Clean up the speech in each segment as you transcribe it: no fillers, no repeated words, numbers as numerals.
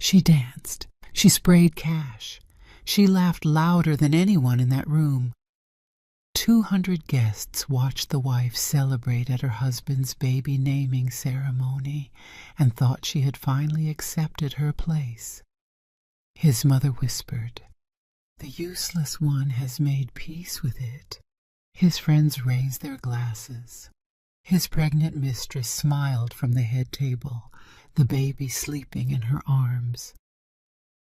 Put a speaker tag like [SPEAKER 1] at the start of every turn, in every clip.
[SPEAKER 1] She danced. She sprayed cash. She laughed louder than anyone in that room. 200 guests watched the wife celebrate at her husband's baby naming ceremony and thought she had finally accepted her place. His mother whispered, "The useless one has made peace with it." His friends raised their glasses. His pregnant mistress smiled from the head table, the baby sleeping in her arms.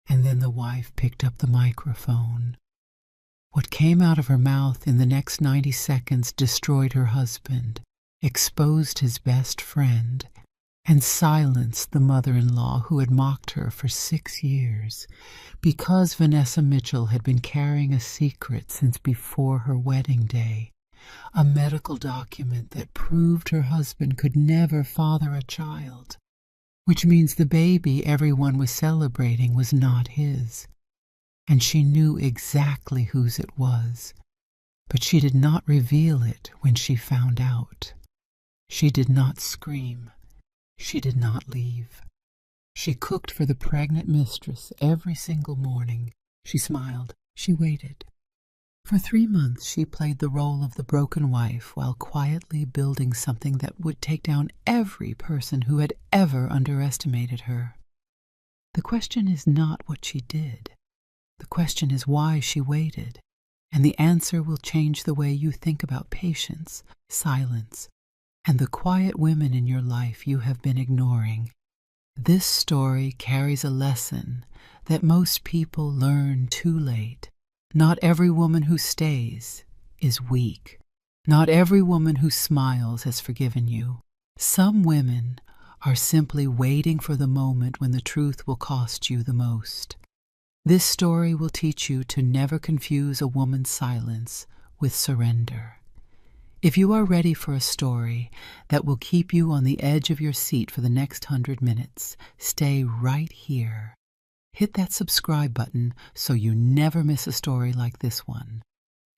[SPEAKER 1] And then the wife picked up the microphone. What came out of her mouth in the next 90 seconds destroyed her husband, exposed his best friend, and silenced the mother-in-law who had mocked her for 6 years because Vanessa Mitchell had been carrying a secret since before her wedding day, a medical document that proved her husband could never father a child, which means the baby everyone was celebrating was not his. And she knew exactly whose it was, but she did not reveal it when she found out. She did not scream. She did not leave. She cooked for the pregnant mistress every single morning. She smiled. She waited. For 3 months she played the role of the broken wife while quietly building something that would take down every person who had ever underestimated her. The question is not what she did. The question is why she waited, and the answer will change the way you think about patience, silence, and the quiet women in your life you have been ignoring. This story carries a lesson that most people learn too late. Not every woman who stays is weak. Not every woman who smiles has forgiven you. Some women are simply waiting for the moment when the truth will cost you the most. This story will teach you to never confuse a woman's silence with surrender. If you are ready for a story that will keep you on the edge of your seat for the next 100 minutes, stay right here. Hit that subscribe button so you never miss a story like this one.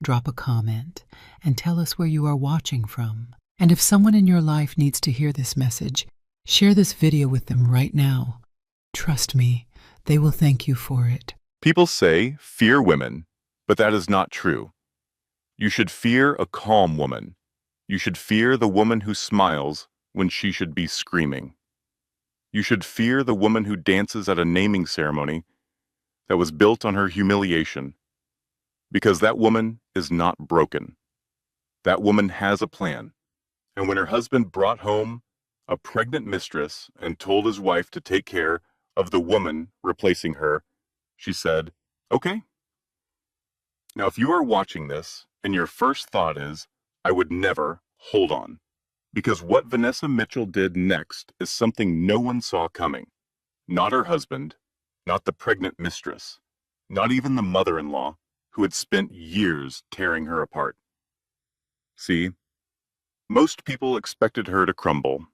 [SPEAKER 1] Drop a comment and tell us where you are watching from. And if someone in your life needs to hear this message, share this video with them right now. Trust me, they will thank you for it.
[SPEAKER 2] People say, fear women, but that is not true. You should fear a calm woman. You should fear the woman who smiles when she should be screaming. You should fear the woman who dances at a naming ceremony that was built on her humiliation, because that woman is not broken. That woman has a plan. And when her husband brought home a pregnant mistress and told his wife to take care of the woman replacing her, she said, "Okay." Now, if you are watching this and your first thought is, "I would never," hold on. Because what Vanessa Mitchell did next is something no one saw coming. Not her husband, not the pregnant mistress, not even the mother-in-law who had spent years tearing her apart. See, most people expected her to crumble.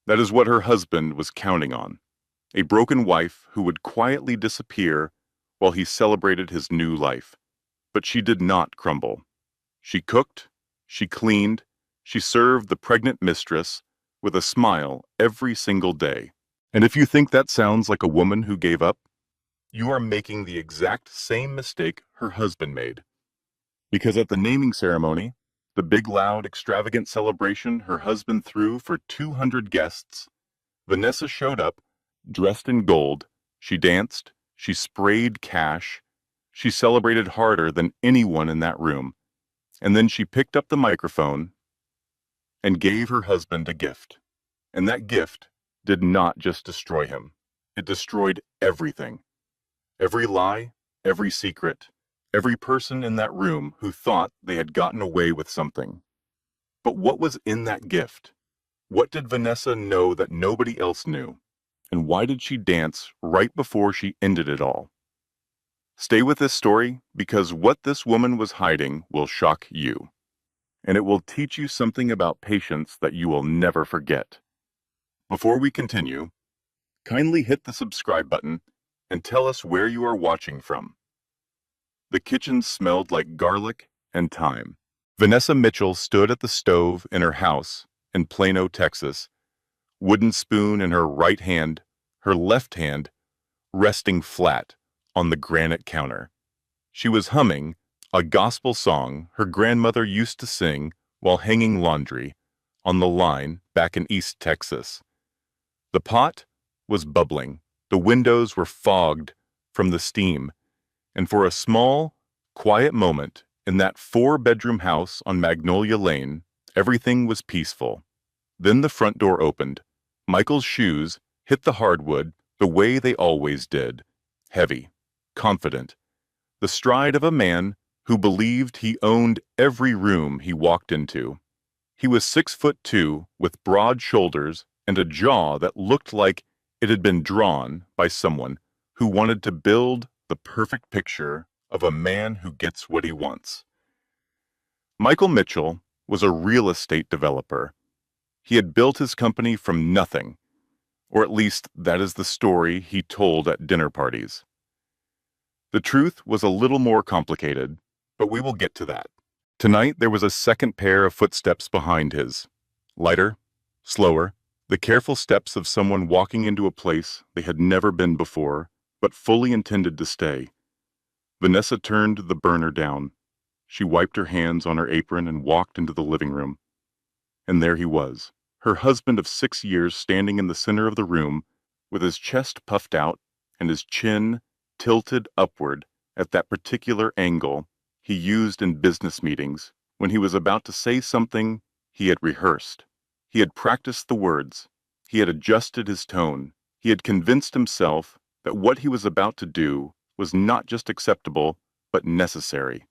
[SPEAKER 2] That is what her husband was counting on. A broken wife who would quietly disappear while he celebrated his new life. But she did not crumble. She cooked, she cleaned, she served the pregnant mistress with a smile every single day. And if you think that sounds like a woman who gave up, you are making the exact same mistake her husband made. Because at the naming ceremony, the big, loud, extravagant celebration her husband threw for 200 guests, Vanessa showed up, dressed in gold. She danced, she sprayed cash, she celebrated harder than anyone in that room. And then she picked up the microphone and gave her husband a gift. And that gift did not just destroy him. It destroyed everything. Every lie, every secret, every person in that room who thought they had gotten away with something. But what was in that gift? What did Vanessa know that nobody else knew? And why did she dance right before she ended it all? Stay with this story, because what this woman was hiding will shock you. And it will teach you something about patience that you will never forget. Before we continue, kindly hit the subscribe button and tell us where you are watching from. The kitchen smelled like garlic and thyme. Vanessa Mitchell stood at the stove in her house in Plano, Texas, wooden spoon in her right hand, her left hand resting flat on the granite counter. She was humming a gospel song her grandmother used to sing while hanging laundry on the line back in East Texas. The pot was bubbling, the windows were fogged from the steam, and for a small, quiet moment in that four-bedroom house on Magnolia Lane, everything was peaceful. Then the front door opened. Michael's shoes hit the hardwood the way they always did, heavy, confident, the stride of a man who believed he owned every room he walked into. He was 6'2", with broad shoulders and a jaw that looked like it had been drawn by someone who wanted to build the perfect picture of a man who gets what he wants. Michael Mitchell was a real estate developer. He had built his company from nothing, or at least that is the story he told at dinner parties. The truth was a little more complicated, but we will get to that. Tonight there was a second pair of footsteps behind his. Lighter, slower, the careful steps of someone walking into a place they had never been before, but fully intended to stay. Vanessa turned the burner down. She wiped her hands on her apron and walked into the living room. And there he was, her husband of 6 years, standing in the center of the room, with his chest puffed out and his chin tilted upward at that particular angle he used in business meetings when he was about to say something he had rehearsed. He had practiced the words. He had adjusted his tone. He had convinced himself that what he was about to do was not just acceptable, but necessary.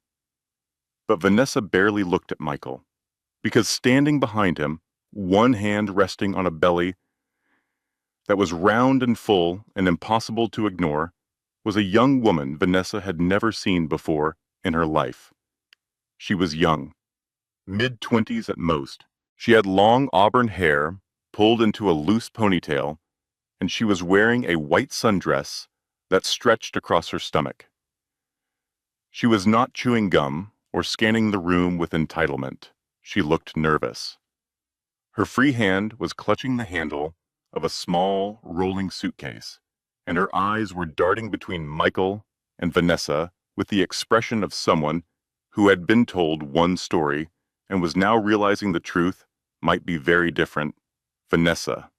[SPEAKER 2] But Vanessa barely looked at Michael, because standing behind him, one hand resting on a belly that was round and full and impossible to ignore, was a young woman Vanessa had never seen before in her life. She was young, mid-20s at most. She had long auburn hair pulled into a loose ponytail, and she was wearing a white sundress that stretched across her stomach. She was not chewing gum or scanning the room with entitlement. She looked nervous. Her free hand was clutching the handle of a small, rolling suitcase, and her eyes were darting between Michael and Vanessa with the expression of someone who had been told one story and was now realizing the truth might be very different. Vanessa.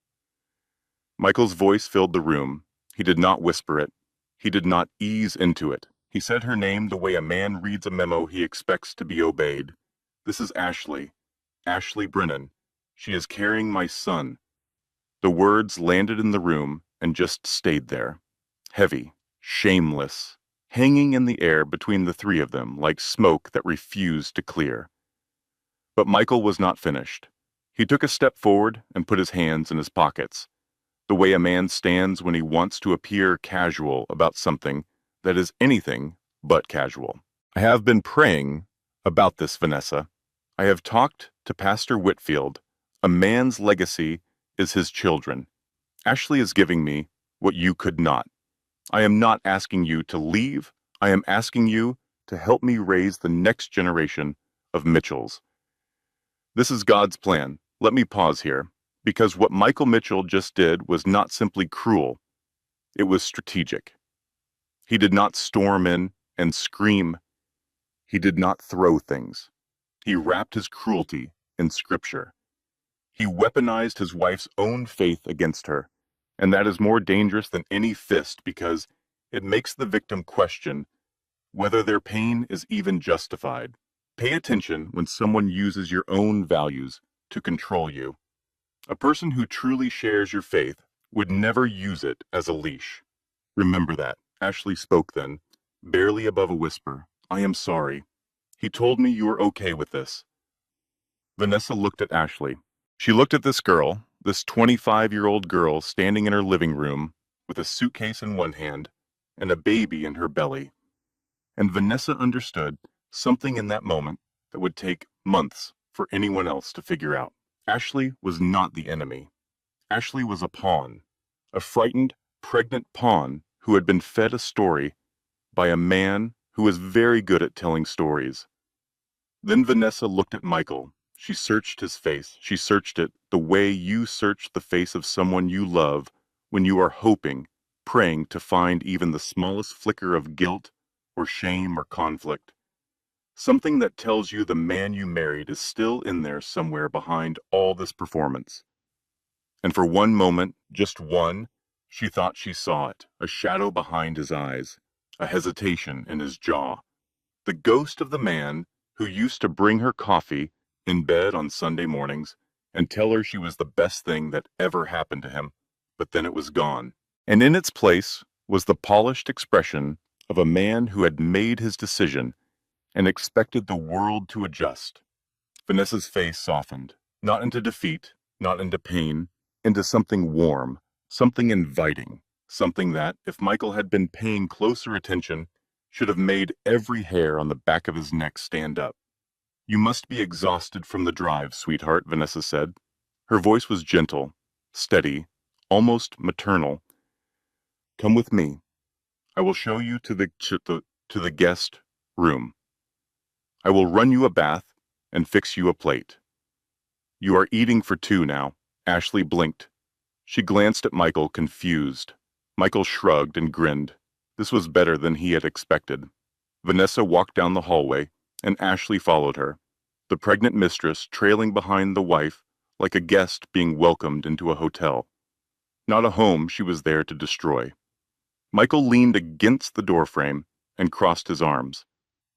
[SPEAKER 2] Michael's voice filled the room. He did not whisper it. He did not ease into it. He said her name the way a man reads a memo he expects to be obeyed. "This is Ashley. Ashley Brennan. She is carrying my son." The words landed in the room and just stayed there. Heavy, shameless, hanging in the air between the three of them like smoke that refused to clear. But Michael was not finished. He took a step forward and put his hands in his pockets, the way a man stands when he wants to appear casual about something that is anything but casual. "I have been praying about this, Vanessa. I have talked to Pastor Whitfield. A man's legacy is his children. Ashley is giving me what you could not. I am not asking you to leave. I am asking you to help me raise the next generation of Mitchells. This is God's plan." Let me pause here, because what Michael Mitchell just did was not simply cruel. It was strategic. He did not storm in and scream. He did not throw things. He wrapped his cruelty in Scripture. He weaponized his wife's own faith against her, and that is more dangerous than any fist because it makes the victim question whether their pain is even justified. Pay attention when someone uses your own values to control you. A person who truly shares your faith would never use it as a leash. Remember that. Ashley spoke then, barely above a whisper. "I am sorry. He told me you were okay with this." Vanessa looked at Ashley. She looked at this girl, this 25-year-old girl standing in her living room with a suitcase in one hand and a baby in her belly. And Vanessa understood something in that moment that would take months for anyone else to figure out. Ashley was not the enemy. Ashley was a pawn, a frightened, pregnant pawn who had been fed a story by a man who was very good at telling stories. Then Vanessa looked at Michael. She searched his face. She searched it the way you search the face of someone you love when you are hoping praying to find even the smallest flicker of guilt or shame or conflict. Something that tells you the man you married is still in there somewhere behind all this performance. And for one moment, just one, she thought she saw it, a shadow behind his eyes, a hesitation in his jaw. The ghost of the man who used to bring her coffee in bed on Sunday mornings and tell her she was the best thing that ever happened to him, but then it was gone. And in its place was the polished expression of a man who had made his decision and expected the world to adjust. Vanessa's face softened, not into defeat, not into pain, into something warm, something inviting, something that, if Michael had been paying closer attention, should have made every hair on the back of his neck stand up. "You must be exhausted from the drive, sweetheart," Vanessa said. Her voice was gentle, steady, almost maternal. "Come with me. I will show you to the guest room. I will run you a bath and fix you a plate. You are eating for two now." Ashley blinked. She glanced at Michael, confused. Michael shrugged and grinned. This was better than he had expected. Vanessa walked down the hallway, and Ashley followed her, the pregnant mistress trailing behind the wife like a guest being welcomed into a hotel. Not a home she was there to destroy. Michael leaned against the doorframe and crossed his arms.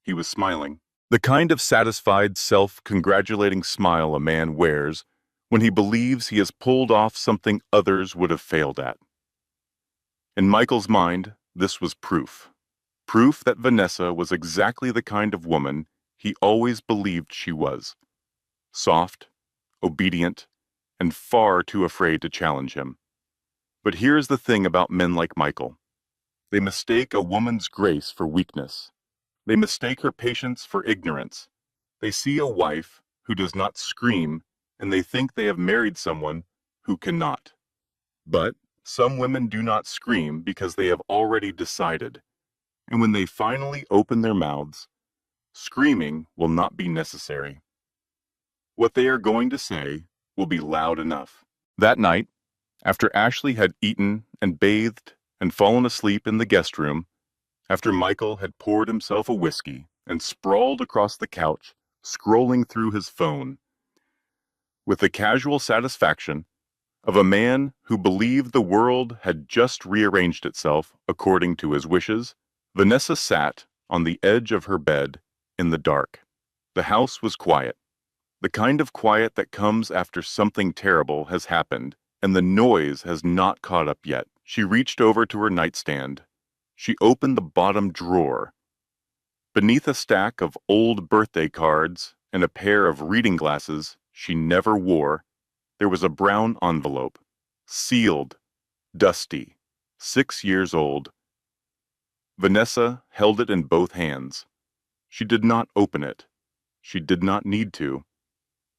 [SPEAKER 2] He was smiling. The kind of satisfied, self-congratulating smile a man wears when he believes he has pulled off something others would have failed at. In Michael's mind, this was proof. Proof that Vanessa was exactly the kind of woman he always believed she was. Soft, obedient, and far too afraid to challenge him. But here's the thing about men like Michael. They mistake a woman's grace for weakness. They mistake her patience for ignorance. They see a wife who does not scream, and they think they have married someone who cannot. But some women do not scream because they have already decided. And when they finally open their mouths, screaming will not be necessary. What they are going to say will be loud enough. That night, after Ashley had eaten and bathed and fallen asleep in the guest room, after Michael had poured himself a whiskey and sprawled across the couch, scrolling through his phone, with the casual satisfaction of a man who believed the world had just rearranged itself according to his wishes, Vanessa sat on the edge of her bed in the dark. The house was quiet, the kind of quiet that comes after something terrible has happened, and the noise has not caught up yet. She reached over to her nightstand. She opened the bottom drawer. Beneath a stack of old birthday cards and a pair of reading glasses she never wore, there was a brown envelope, sealed, dusty, 6 years old. Vanessa held it in both hands. She did not open it. She did not need to.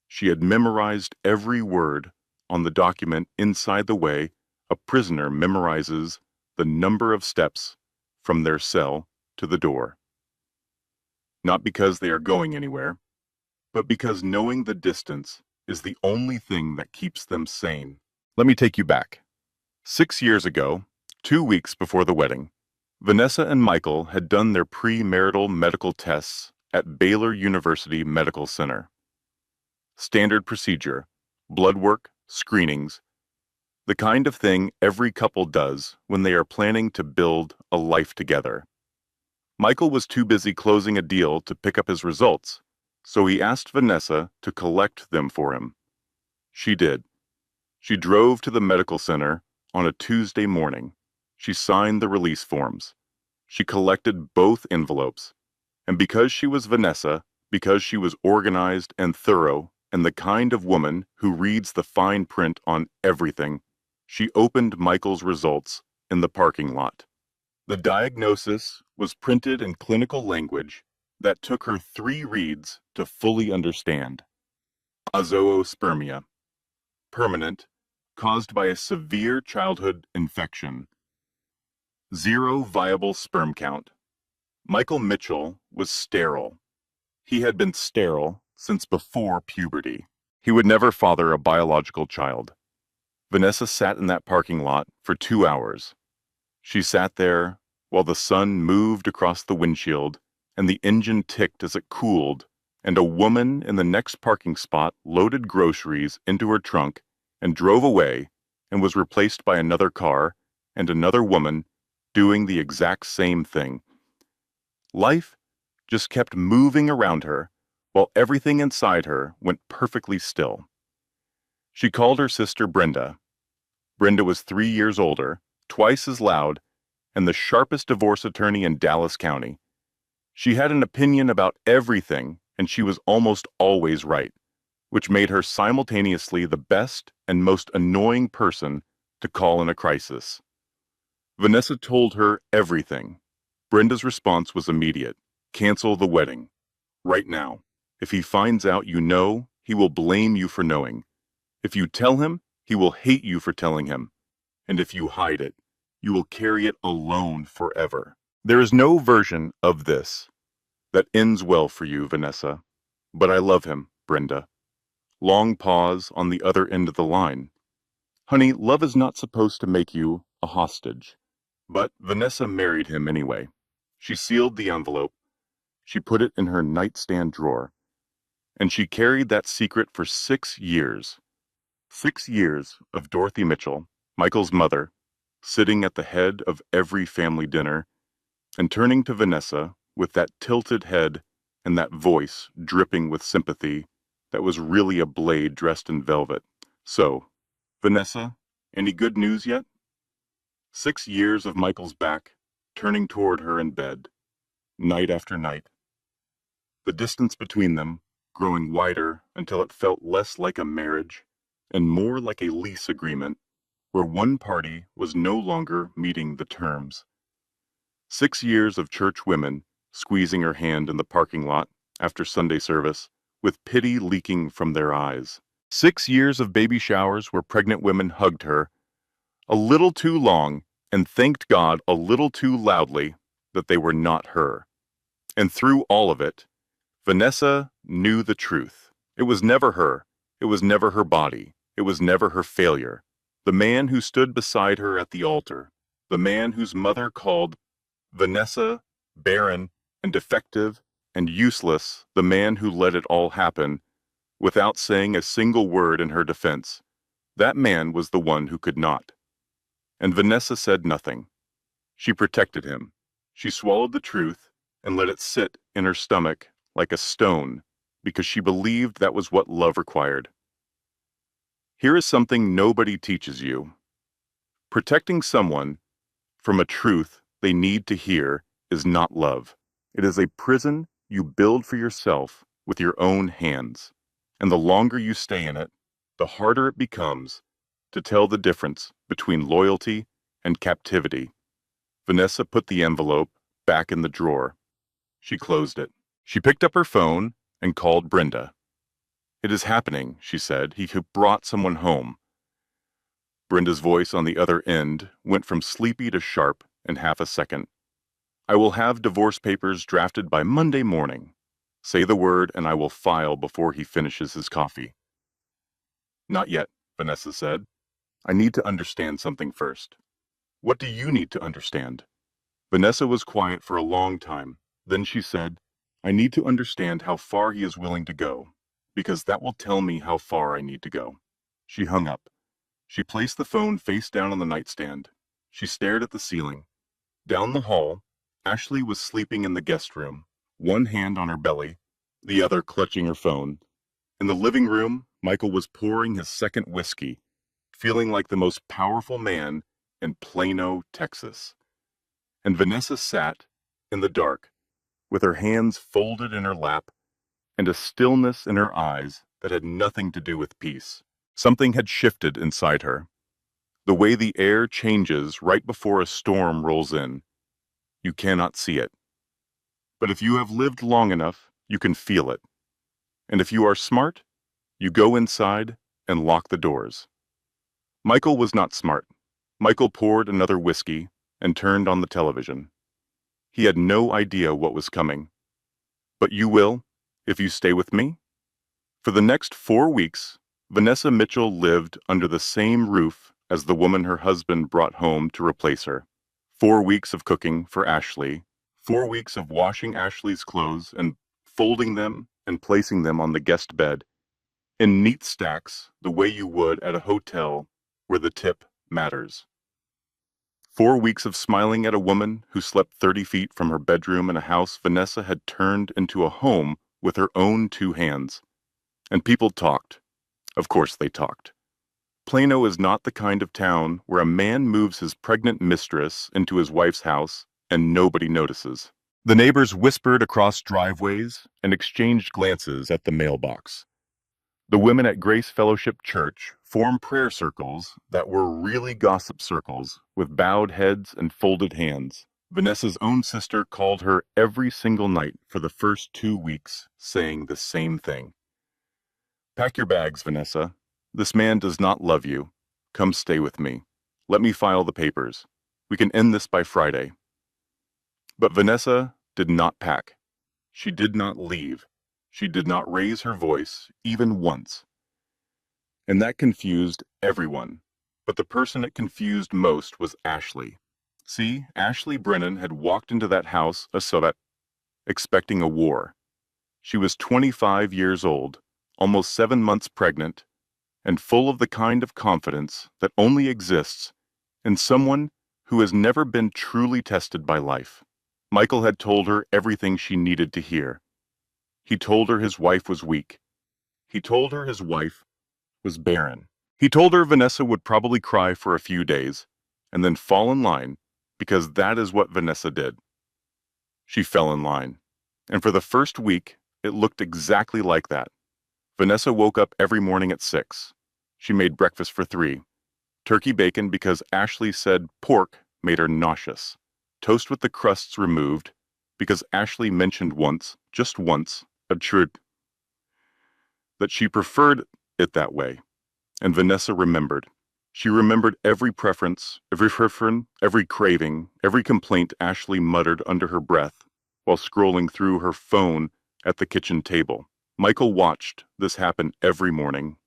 [SPEAKER 2] She had memorized every word on the document inside the way a prisoner memorizes the number of steps from their cell to the door. Not because they are going anywhere, but because knowing the distance is the only thing that keeps them sane. Let me take you back. 6 years ago, 2 weeks before the wedding, Vanessa and Michael had done their premarital medical tests at Baylor University Medical Center. Standard procedure, blood work, screenings, the kind of thing every couple does when they are planning to build a life together. Michael was too busy closing a deal to pick up his results, so he asked Vanessa to collect them for him. She did. She drove to the medical center on a Tuesday morning. She signed the release forms. She collected both envelopes. And because she was Vanessa, because she was organized and thorough and the kind of woman who reads the fine print on everything, she opened Michael's results in the parking lot. The diagnosis was printed in clinical language that took her 3 reads to fully understand. Azoospermia, permanent, caused by a severe childhood infection. 0 viable sperm count. Michael Mitchell was sterile. He had been sterile since before puberty. He would never father a biological child. Vanessa sat in that parking lot for 2 hours. She sat there while the sun moved across the windshield and the engine ticked as it cooled, and a woman in the next parking spot loaded groceries into her trunk and drove away and was replaced by another car and another woman doing the exact same thing. Life just kept moving around her while everything inside her went perfectly still. She called her sister Brenda. Brenda was 3 years older, twice as loud, and the sharpest divorce attorney in Dallas County. She had an opinion about everything, and she was almost always right, which made her simultaneously the best and most annoying person to call in a crisis. Vanessa told her everything. Brenda's response was immediate. Cancel the wedding. Right now. If he finds out you know, he will blame you for knowing. If you tell him, he will hate you for telling him. And if you hide it, you will carry it alone forever. There is no version of this that ends well for you, Vanessa. But I love him, Brenda. Long pause on the other end of the line. Honey, love is not supposed to make you a hostage. But Vanessa married him anyway. She sealed the envelope. She put it in her nightstand drawer. And she carried that secret for 6 years. 6 years of Dorothy Mitchell, Michael's mother, sitting at the head of every family dinner and turning to Vanessa with that tilted head and that voice dripping with sympathy that was really a blade dressed in velvet. So, Vanessa, any good news yet? 6 years of Michael's back, turning toward her in bed, night after night. The distance between them growing wider until it felt less like a marriage and more like a lease agreement where one party was no longer meeting the terms. 6 years of church women squeezing her hand in the parking lot after Sunday service with pity leaking from their eyes. 6 years of baby showers where pregnant women hugged her a little too long and thanked God a little too loudly that they were not her. And through all of it, Vanessa knew the truth. It was never her. It was never her body. It was never her failure. The man who stood beside her at the altar, the man whose mother called Vanessa barren and defective and useless, the man who let it all happen without saying a single word in her defense, that man was the one who could not. And Vanessa said nothing. She protected him. She swallowed the truth and let it sit in her stomach like a stone because she believed that was what love required. Here is something nobody teaches you. Protecting someone from a truth they need to hear is not love. It is a prison you build for yourself with your own hands. And the longer you stay in it, the harder it becomes to tell the difference between loyalty and captivity. Vanessa put the envelope back in the drawer. She closed it. She picked up her phone and called Brenda. It is happening, she said. He brought someone home. Brenda's voice on the other end went from sleepy to sharp in half a second. I will have divorce papers drafted by Monday morning. Say the word and I will file before he finishes his coffee. Not yet, Vanessa said. I need to understand something first. What do you need to understand? Vanessa was quiet for a long time. Then she said, I need to understand how far he is willing to go, because that will tell me how far I need to go. She hung up. She placed the phone face down on the nightstand. She stared at the ceiling. Down the hall, Ashley was sleeping in the guest room, one hand on her belly, the other clutching her phone. In the living room, Michael was pouring his second whiskey, feeling like the most powerful man in Plano, Texas. And Vanessa sat in the dark, with her hands folded in her lap and a stillness in her eyes that had nothing to do with peace. Something had shifted inside her. The way the air changes right before a storm rolls in. You cannot see it. But if you have lived long enough, you can feel it. And if you are smart, you go inside and lock the doors. Michael was not smart. Michael poured another whiskey and turned on the television. He had no idea what was coming. But you will, if you stay with me. For the next 4 weeks, Vanessa Mitchell lived under the same roof as the woman her husband brought home to replace her. 4 weeks of cooking for Ashley, 4 weeks of washing Ashley's clothes and folding them and placing them on the guest bed in neat stacks the way you would at a hotel where the tip matters. 4 weeks of smiling at a woman who slept 30 feet from her bedroom in a house Vanessa had turned into a home with her own 2 hands. And people talked. Of course they talked. Plano is not the kind of town where a man moves his pregnant mistress into his wife's house and nobody notices. The neighbors whispered across driveways and exchanged glances at the mailbox. The women at Grace Fellowship Church formed prayer circles that were really gossip circles with bowed heads and folded hands. Vanessa's own sister called her every single night for the first 2 weeks, saying the same thing. "Pack your bags, Vanessa. This man does not love you. Come stay with me. Let me file the papers. We can end this by Friday." But Vanessa did not pack. She did not leave. She did not raise her voice, even once. And that confused everyone. But the person it confused most was Ashley. See, Ashley Brennan had walked into that house expecting a war. She was 25 years old, almost 7 months pregnant, and full of the kind of confidence that only exists in someone who has never been truly tested by life. Michael had told her everything she needed to hear. He told her his wife was weak. He told her his wife was barren. He told her Vanessa would probably cry for a few days and then fall in line, because that is what Vanessa did. She fell in line. And for the first week, it looked exactly like that. Vanessa woke up every morning at 6. She made breakfast for 3. Turkey bacon because Ashley said pork made her nauseous. Toast with the crusts removed because Ashley mentioned once, just once, a truth that she preferred it that way. And Vanessa remembered. She remembered every preference, every craving, every complaint Ashley muttered under her breath while scrolling through her phone at the kitchen table. Michael watched this happen every morning,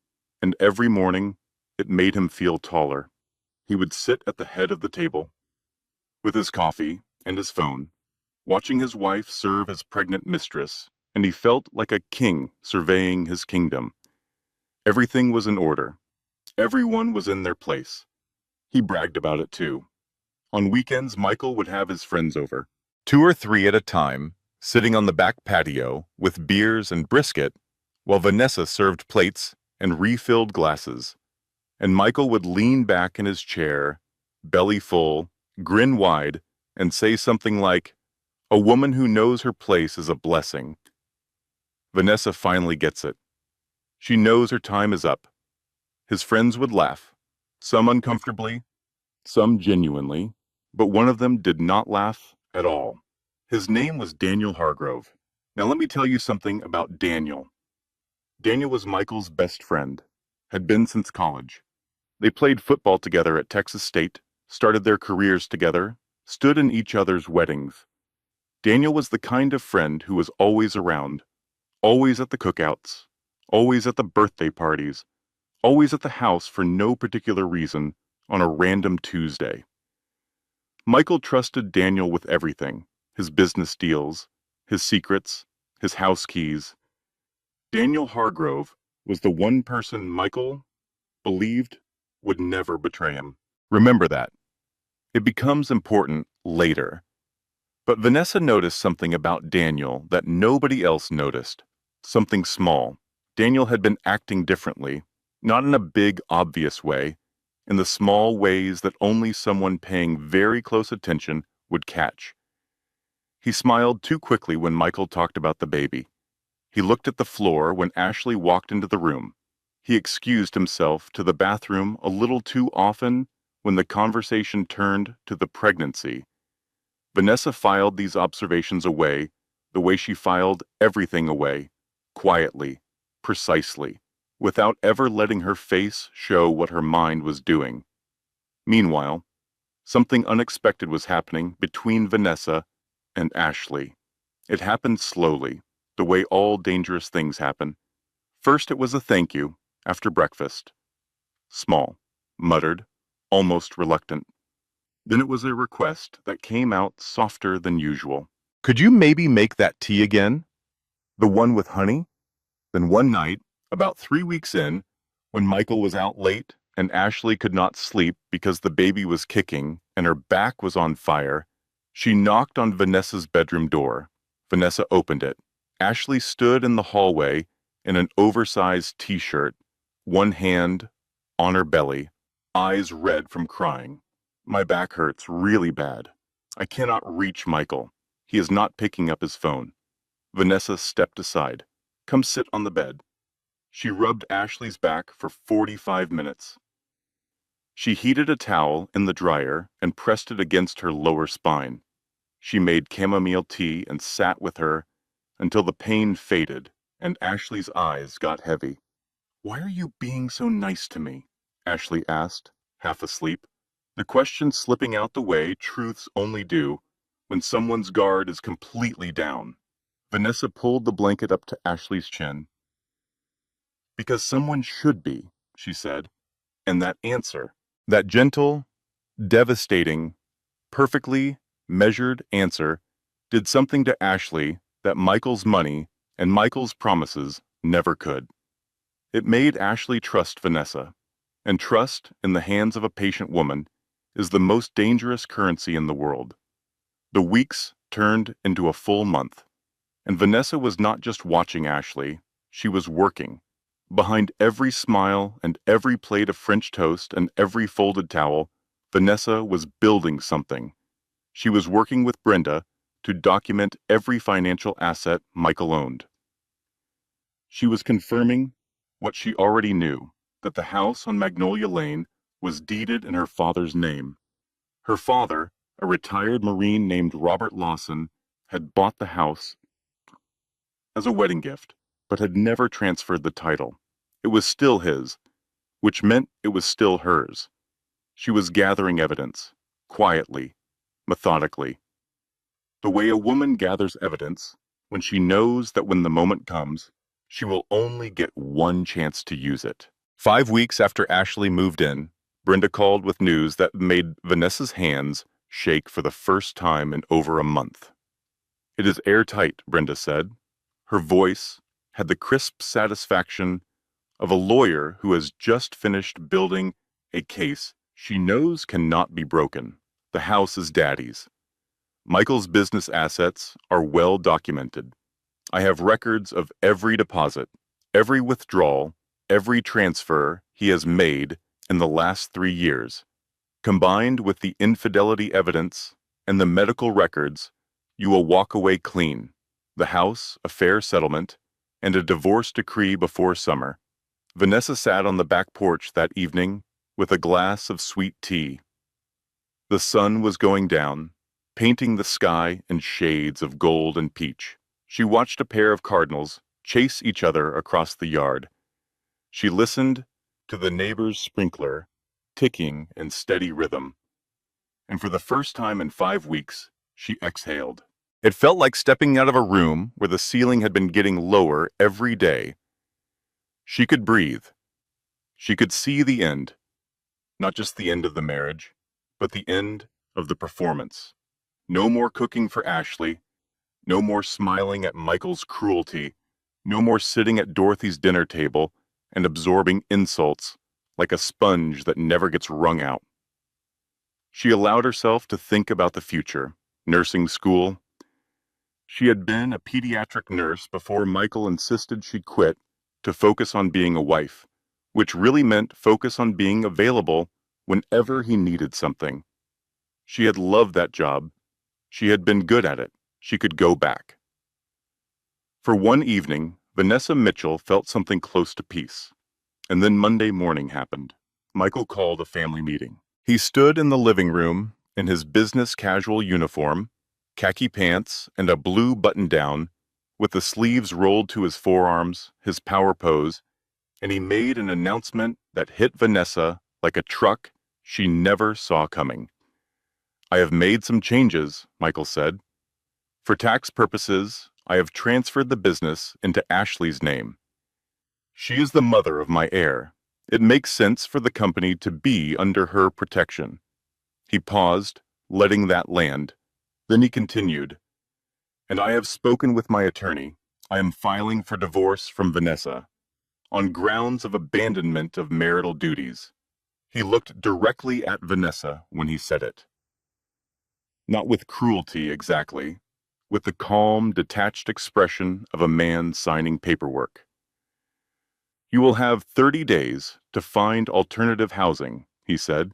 [SPEAKER 2] and every morning it made him feel taller. He would sit at the head of the table with his coffee and his phone, watching his wife serve as pregnant mistress, and he felt like a king surveying his kingdom. Everything was in order. Everyone was in their place. He bragged about it too. On weekends, Michael would have his friends over, 2 or 3 at a time, sitting on the back patio with beers and brisket, while Vanessa served plates and refilled glasses. And Michael would lean back in his chair, belly full, grin wide, and say something like, "A woman who knows her place is a blessing." Vanessa finally gets it. She knows her time is up. His friends would laugh, some uncomfortably, some genuinely, but one of them did not laugh at all. His name was Daniel Hargrove. Now let me tell you something about Daniel. Daniel was Michael's best friend, had been since college. They played football together at Texas State, started their careers together, stood in each other's weddings. Daniel was the kind of friend who was always around, always at the cookouts, always at the birthday parties, always at the house for no particular reason on a random Tuesday. Michael trusted Daniel with everything, his business deals, his secrets, his house keys. Daniel Hargrove was the one person Michael believed would never betray him. Remember that. It becomes important later. But Vanessa noticed something about Daniel that nobody else noticed. Something small. Daniel had been acting differently, not in a big, obvious way, in the small ways that only someone paying very close attention would catch. He smiled too quickly when Michael talked about the baby. He looked at the floor when Ashley walked into the room. He excused himself to the bathroom a little too often when the conversation turned to the pregnancy. Vanessa filed these observations away the way she filed everything away, quietly, precisely, without ever letting her face show what her mind was doing. Meanwhile, something unexpected was happening between Vanessa and Ashley. It happened slowly, the way all dangerous things happen. First it was a thank you, after breakfast. Small, muttered, almost reluctant. Then it was a request that came out softer than usual. Could you maybe make that tea again? The one with honey? Then one night, about 3 weeks in, when Michael was out late and Ashley could not sleep because the baby was kicking and her back was on fire, she knocked on Vanessa's bedroom door. Vanessa opened it. Ashley stood in the hallway in an oversized t-shirt, one hand on her belly, eyes red from crying. My back hurts really bad. I cannot reach Michael. He is not picking up his phone. Vanessa stepped aside. Come sit on the bed. She rubbed Ashley's back for 45 minutes. She heated a towel in the dryer and pressed it against her lower spine. She made chamomile tea and sat with her until the pain faded and Ashley's eyes got heavy. Why are you being so nice to me? Ashley asked, half asleep. The question slipping out the way truths only do when someone's guard is completely down. Vanessa pulled the blanket up to Ashley's chin. Because someone should be, she said, and that answer, that gentle, devastating, perfectly measured answer, did something to Ashley that Michael's money and Michael's promises never could. It made Ashley trust Vanessa, and trust in the hands of a patient woman is the most dangerous currency in the world. The weeks turned into a full month, and Vanessa was not just watching Ashley, she was working. Behind every smile and every plate of French toast and every folded towel, Vanessa was building something. She was working with Brenda to document every financial asset Michael owned. She was confirming what she already knew, that the house on Magnolia Lane was deeded in her father's name. Her father, a retired Marine named Robert Lawson, had bought the house as a wedding gift, but had never transferred the title. It was still his, which meant it was still hers. She was gathering evidence, quietly, methodically. The way a woman gathers evidence, when she knows that when the moment comes, she will only get one chance to use it. 5 weeks after Ashley moved in, Brenda called with news that made Vanessa's hands shake for the first time in over a month. It is airtight, Brenda said. Her voice had the crisp satisfaction of a lawyer who has just finished building a case she knows cannot be broken. The house is Daddy's. Michael's business assets are well documented. I have records of every deposit, every withdrawal, every transfer he has made in the last 3 years. Combined with the infidelity evidence and the medical records, you will walk away clean. The house, a fair settlement, and a divorce decree before summer. Vanessa sat on the back porch that evening with a glass of sweet tea. The sun was going down, painting the sky in shades of gold and peach. She watched a pair of cardinals chase each other across the yard. She listened to the neighbor's sprinkler ticking in steady rhythm, and for the first time in 5 weeks, she exhaled. It felt like stepping out of a room where the ceiling had been getting lower every day. She could breathe. She could see the end. Not just the end of the marriage, but the end of the performance. No more cooking for Ashley. No more smiling at Michael's cruelty. No more sitting at Dorothy's dinner table and absorbing insults like a sponge that never gets wrung out. She allowed herself to think about the future. Nursing school. She had been a pediatric nurse before Michael insisted she quit to focus on being a wife, which really meant focus on being available whenever he needed something. She had loved that job. She had been good at it. She could go back. For one evening, Vanessa Mitchell felt something close to peace. And then Monday morning happened. Michael called a family meeting. He stood in the living room in his business casual uniform, khaki pants, and a blue button-down, with the sleeves rolled to his forearms, his power pose, and he made an announcement that hit Vanessa like a truck she never saw coming. I have made some changes, Michael said. For tax purposes, I have transferred the business into Ashley's name. She is the mother of my heir. It makes sense for the company to be under her protection. He paused, letting that land. Then he continued, "And I have spoken with my attorney. I am filing for divorce from Vanessa, on grounds of abandonment of marital duties." He looked directly at Vanessa when he said it. Not with cruelty exactly, with the calm, detached expression of a man signing paperwork. "You will have 30 days to find alternative housing," he said.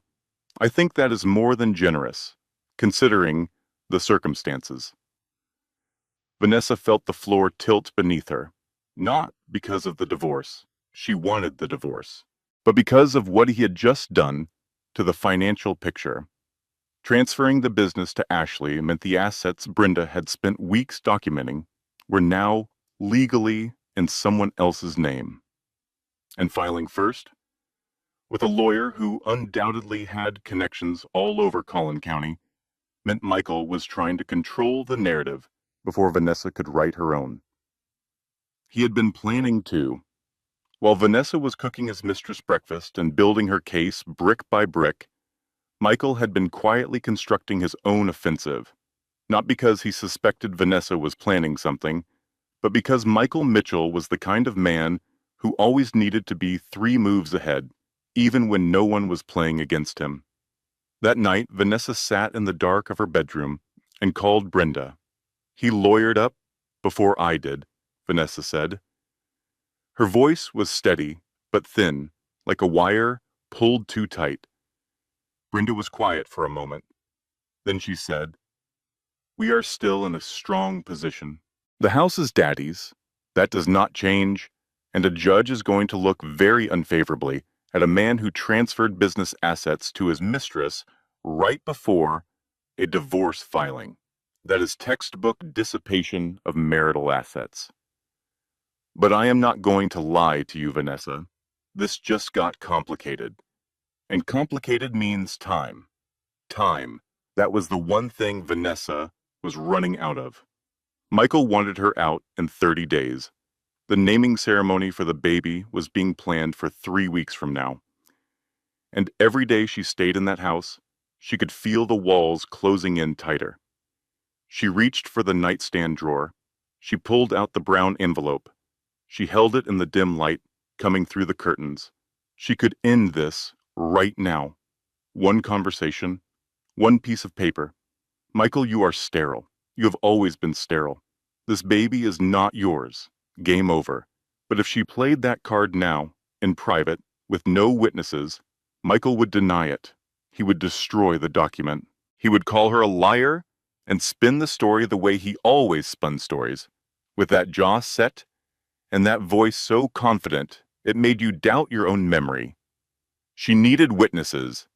[SPEAKER 2] "I think that is more than generous, considering the circumstances." Vanessa felt the floor tilt beneath her, not because of the divorce. She wanted the divorce, but because of what he had just done to the financial picture. Transferring the business to Ashley meant the assets Brenda had spent weeks documenting were now legally in someone else's name. And filing first, with a lawyer who undoubtedly had connections all over Collin County, meant Michael was trying to control the narrative before Vanessa could write her own. He had been planning to. While Vanessa was cooking his mistress breakfast and building her case brick by brick, Michael had been quietly constructing his own offensive, not because he suspected Vanessa was planning something, but because Michael Mitchell was the kind of man who always needed to be 3 moves ahead, even when no one was playing against him. That night, Vanessa sat in the dark of her bedroom and called Brenda. "He lawyered up before I did," Vanessa said. Her voice was steady, but thin, like a wire pulled too tight. Brenda was quiet for a moment. Then she said, "We are still in a strong position. The house is Daddy's. That does not change, and a judge is going to look very unfavorably at a man who transferred business assets to his mistress right before a divorce filing. That is textbook dissipation of marital assets. But I am not going to lie to you, Vanessa. This just got complicated. And complicated means time. Time. That was the one thing Vanessa was running out of. Michael wanted her out in 30 days. The naming ceremony for the baby was being planned for 3 weeks from now. And every day she stayed in that house, she could feel the walls closing in tighter. She reached for the nightstand drawer. She pulled out the brown envelope. She held it in the dim light coming through the curtains. She could end this right now. One conversation, one piece of paper. "Michael, you are sterile. You have always been sterile. This baby is not yours. Game over." But if she played that card now, in private, with no witnesses, Michael would deny it. He would destroy the document. He would call her a liar and spin the story the way he always spun stories, with that jaw set and that voice so confident it made you doubt your own memory. She needed witnesses.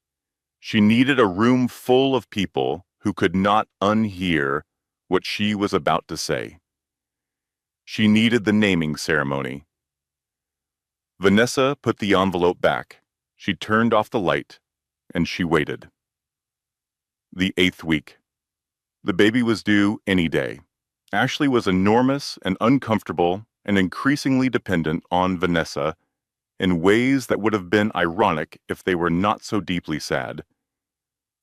[SPEAKER 2] She needed a room full of people who could not unhear what she was about to say. She needed the naming ceremony. Vanessa put the envelope back. She turned off the light, and she waited. The 8th week. The baby was due any day. Ashley was enormous and uncomfortable and increasingly dependent on Vanessa in ways that would have been ironic if they were not so deeply sad.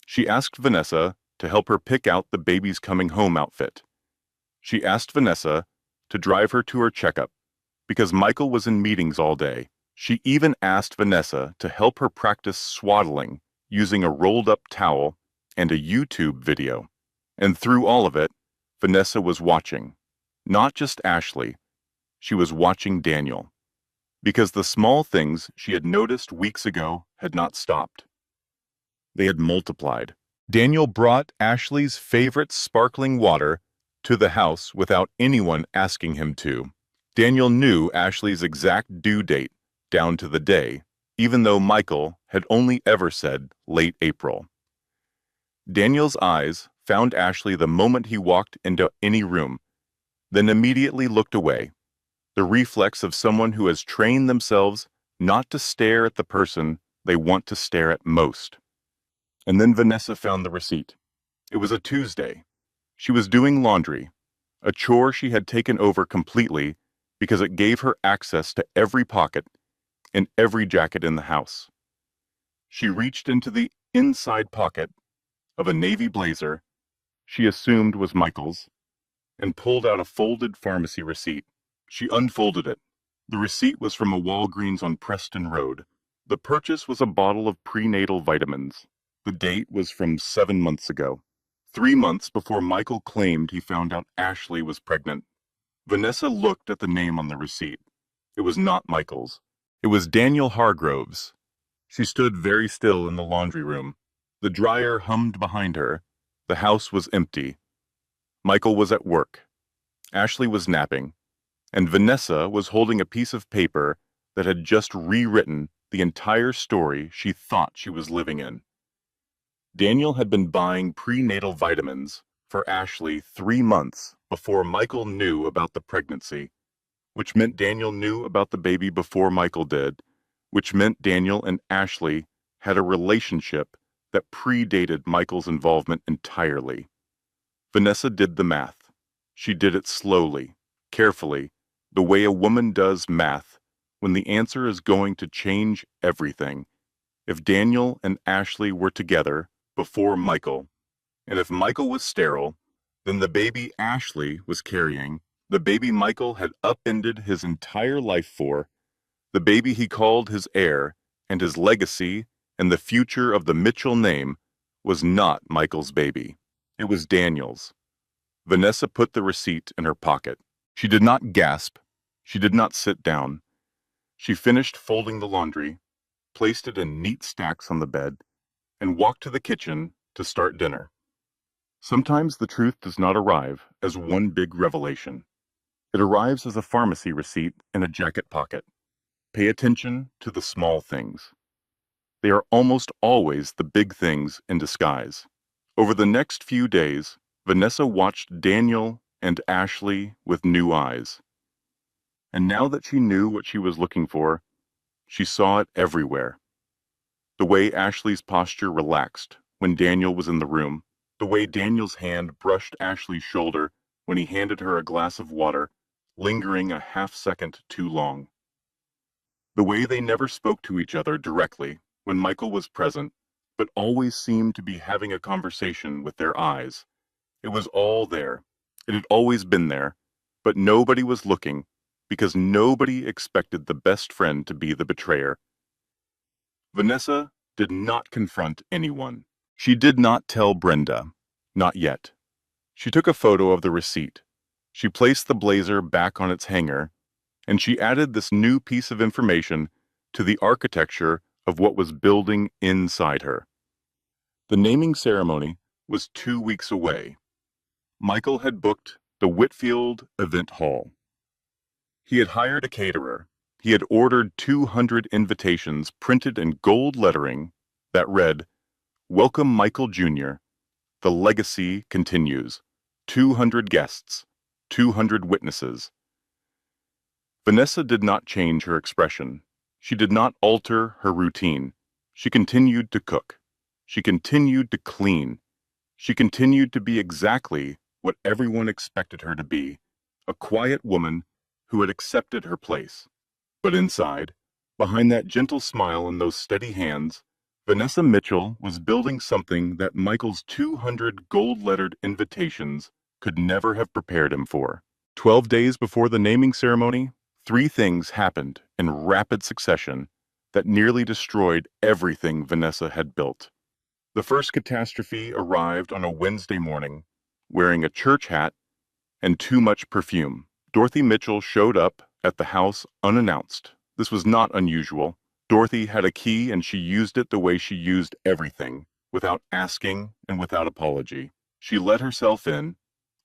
[SPEAKER 2] She asked Vanessa to help her pick out the baby's coming home outfit. She asked Vanessa to drive her to her checkup because Michael was in meetings all day. She even asked Vanessa to help her practice swaddling using a rolled-up towel and a YouTube video. And through all of it, Vanessa was watching. Not just Ashley. She was watching Daniel. Because the small things she had noticed weeks ago had not stopped. They had multiplied. Daniel brought Ashley's favorite sparkling water to the house without anyone asking him to. Daniel knew Ashley's exact due date, down to the day, even though Michael had only ever said late April. Daniel's eyes found Ashley the moment he walked into any room, then immediately looked away, the reflex of someone who has trained themselves not to stare at the person they want to stare at most. And then Vanessa found the receipt. It was a Tuesday. She was doing laundry, a chore she had taken over completely because it gave her access to every pocket and every jacket in the house. She reached into the inside pocket of a navy blazer she assumed was Michael's, and pulled out a folded pharmacy receipt. She unfolded it. The receipt was from a Walgreens on Preston Road. The purchase was a bottle of prenatal vitamins. The date was from 7 months ago, 3 months before Michael claimed he found out Ashley was pregnant. Vanessa looked at the name on the receipt. It was not Michael's. It was Daniel Hargrove's. She stood very still in the laundry room. The dryer hummed behind her. The house was empty. Michael was at work. Ashley was napping. And Vanessa was holding a piece of paper that had just rewritten the entire story she thought she was living in. Daniel had been buying prenatal vitamins for Ashley 3 months before Michael knew about the pregnancy, which meant Daniel knew about the baby before Michael did, which meant Daniel and Ashley had a relationship that predated Michael's involvement entirely. Vanessa did the math. She did it slowly, carefully, the way a woman does math when the answer is going to change everything. If Daniel and Ashley were together before Michael, and if Michael was sterile, then the baby Ashley was carrying, the baby Michael had upended his entire life for, the baby he called his heir, and his legacy and the future of the Mitchell name was not Michael's baby. It was Daniel's. Vanessa put the receipt in her pocket. She did not gasp. She did not sit down. She finished folding the laundry, placed it in neat stacks on the bed, and walked to the kitchen to start dinner. Sometimes the truth does not arrive as one big revelation. It arrives as a pharmacy receipt in a jacket pocket. Pay attention to the small things. They are almost always the big things in disguise. Over the next few days, Vanessa watched Daniel and Ashley with new eyes. And now that she knew what she was looking for, she saw it everywhere. The way Ashley's posture relaxed when Daniel was in the room, the way Daniel's hand brushed Ashley's shoulder when he handed her a glass of water, lingering a half-second too long. The way they never spoke to each other directly when Michael was present, but always seemed to be having a conversation with their eyes. It was all there. It had always been there, but nobody was looking because nobody expected the best friend to be the betrayer. Vanessa did not confront anyone. She did not tell Brenda. Not yet. She took a photo of the receipt. She placed the blazer back on its hanger, and she added this new piece of information to the architecture of what was building inside her. The naming ceremony was 2 weeks away. Michael had booked the Whitfield Event Hall. He had hired a caterer. He had ordered 200 invitations printed in gold lettering that read, "Welcome Michael Jr. The legacy continues. 200 guests, 200 witnesses." Vanessa did not change her expression. She did not alter her routine. She continued to cook. She continued to clean. She continued to be exactly what everyone expected her to be, a quiet woman who had accepted her place. But inside, behind that gentle smile and those steady hands, Vanessa Mitchell was building something that Michael's 200 gold-lettered invitations could never have prepared him for. 12 days before the naming ceremony, 3 things happened in rapid succession that nearly destroyed everything Vanessa had built. The first catastrophe arrived on a Wednesday morning, wearing a church hat and too much perfume. Dorothy Mitchell showed up at the house unannounced. This was not unusual. Dorothy had a key and she used it the way she used everything, without asking and without apology. She let herself in,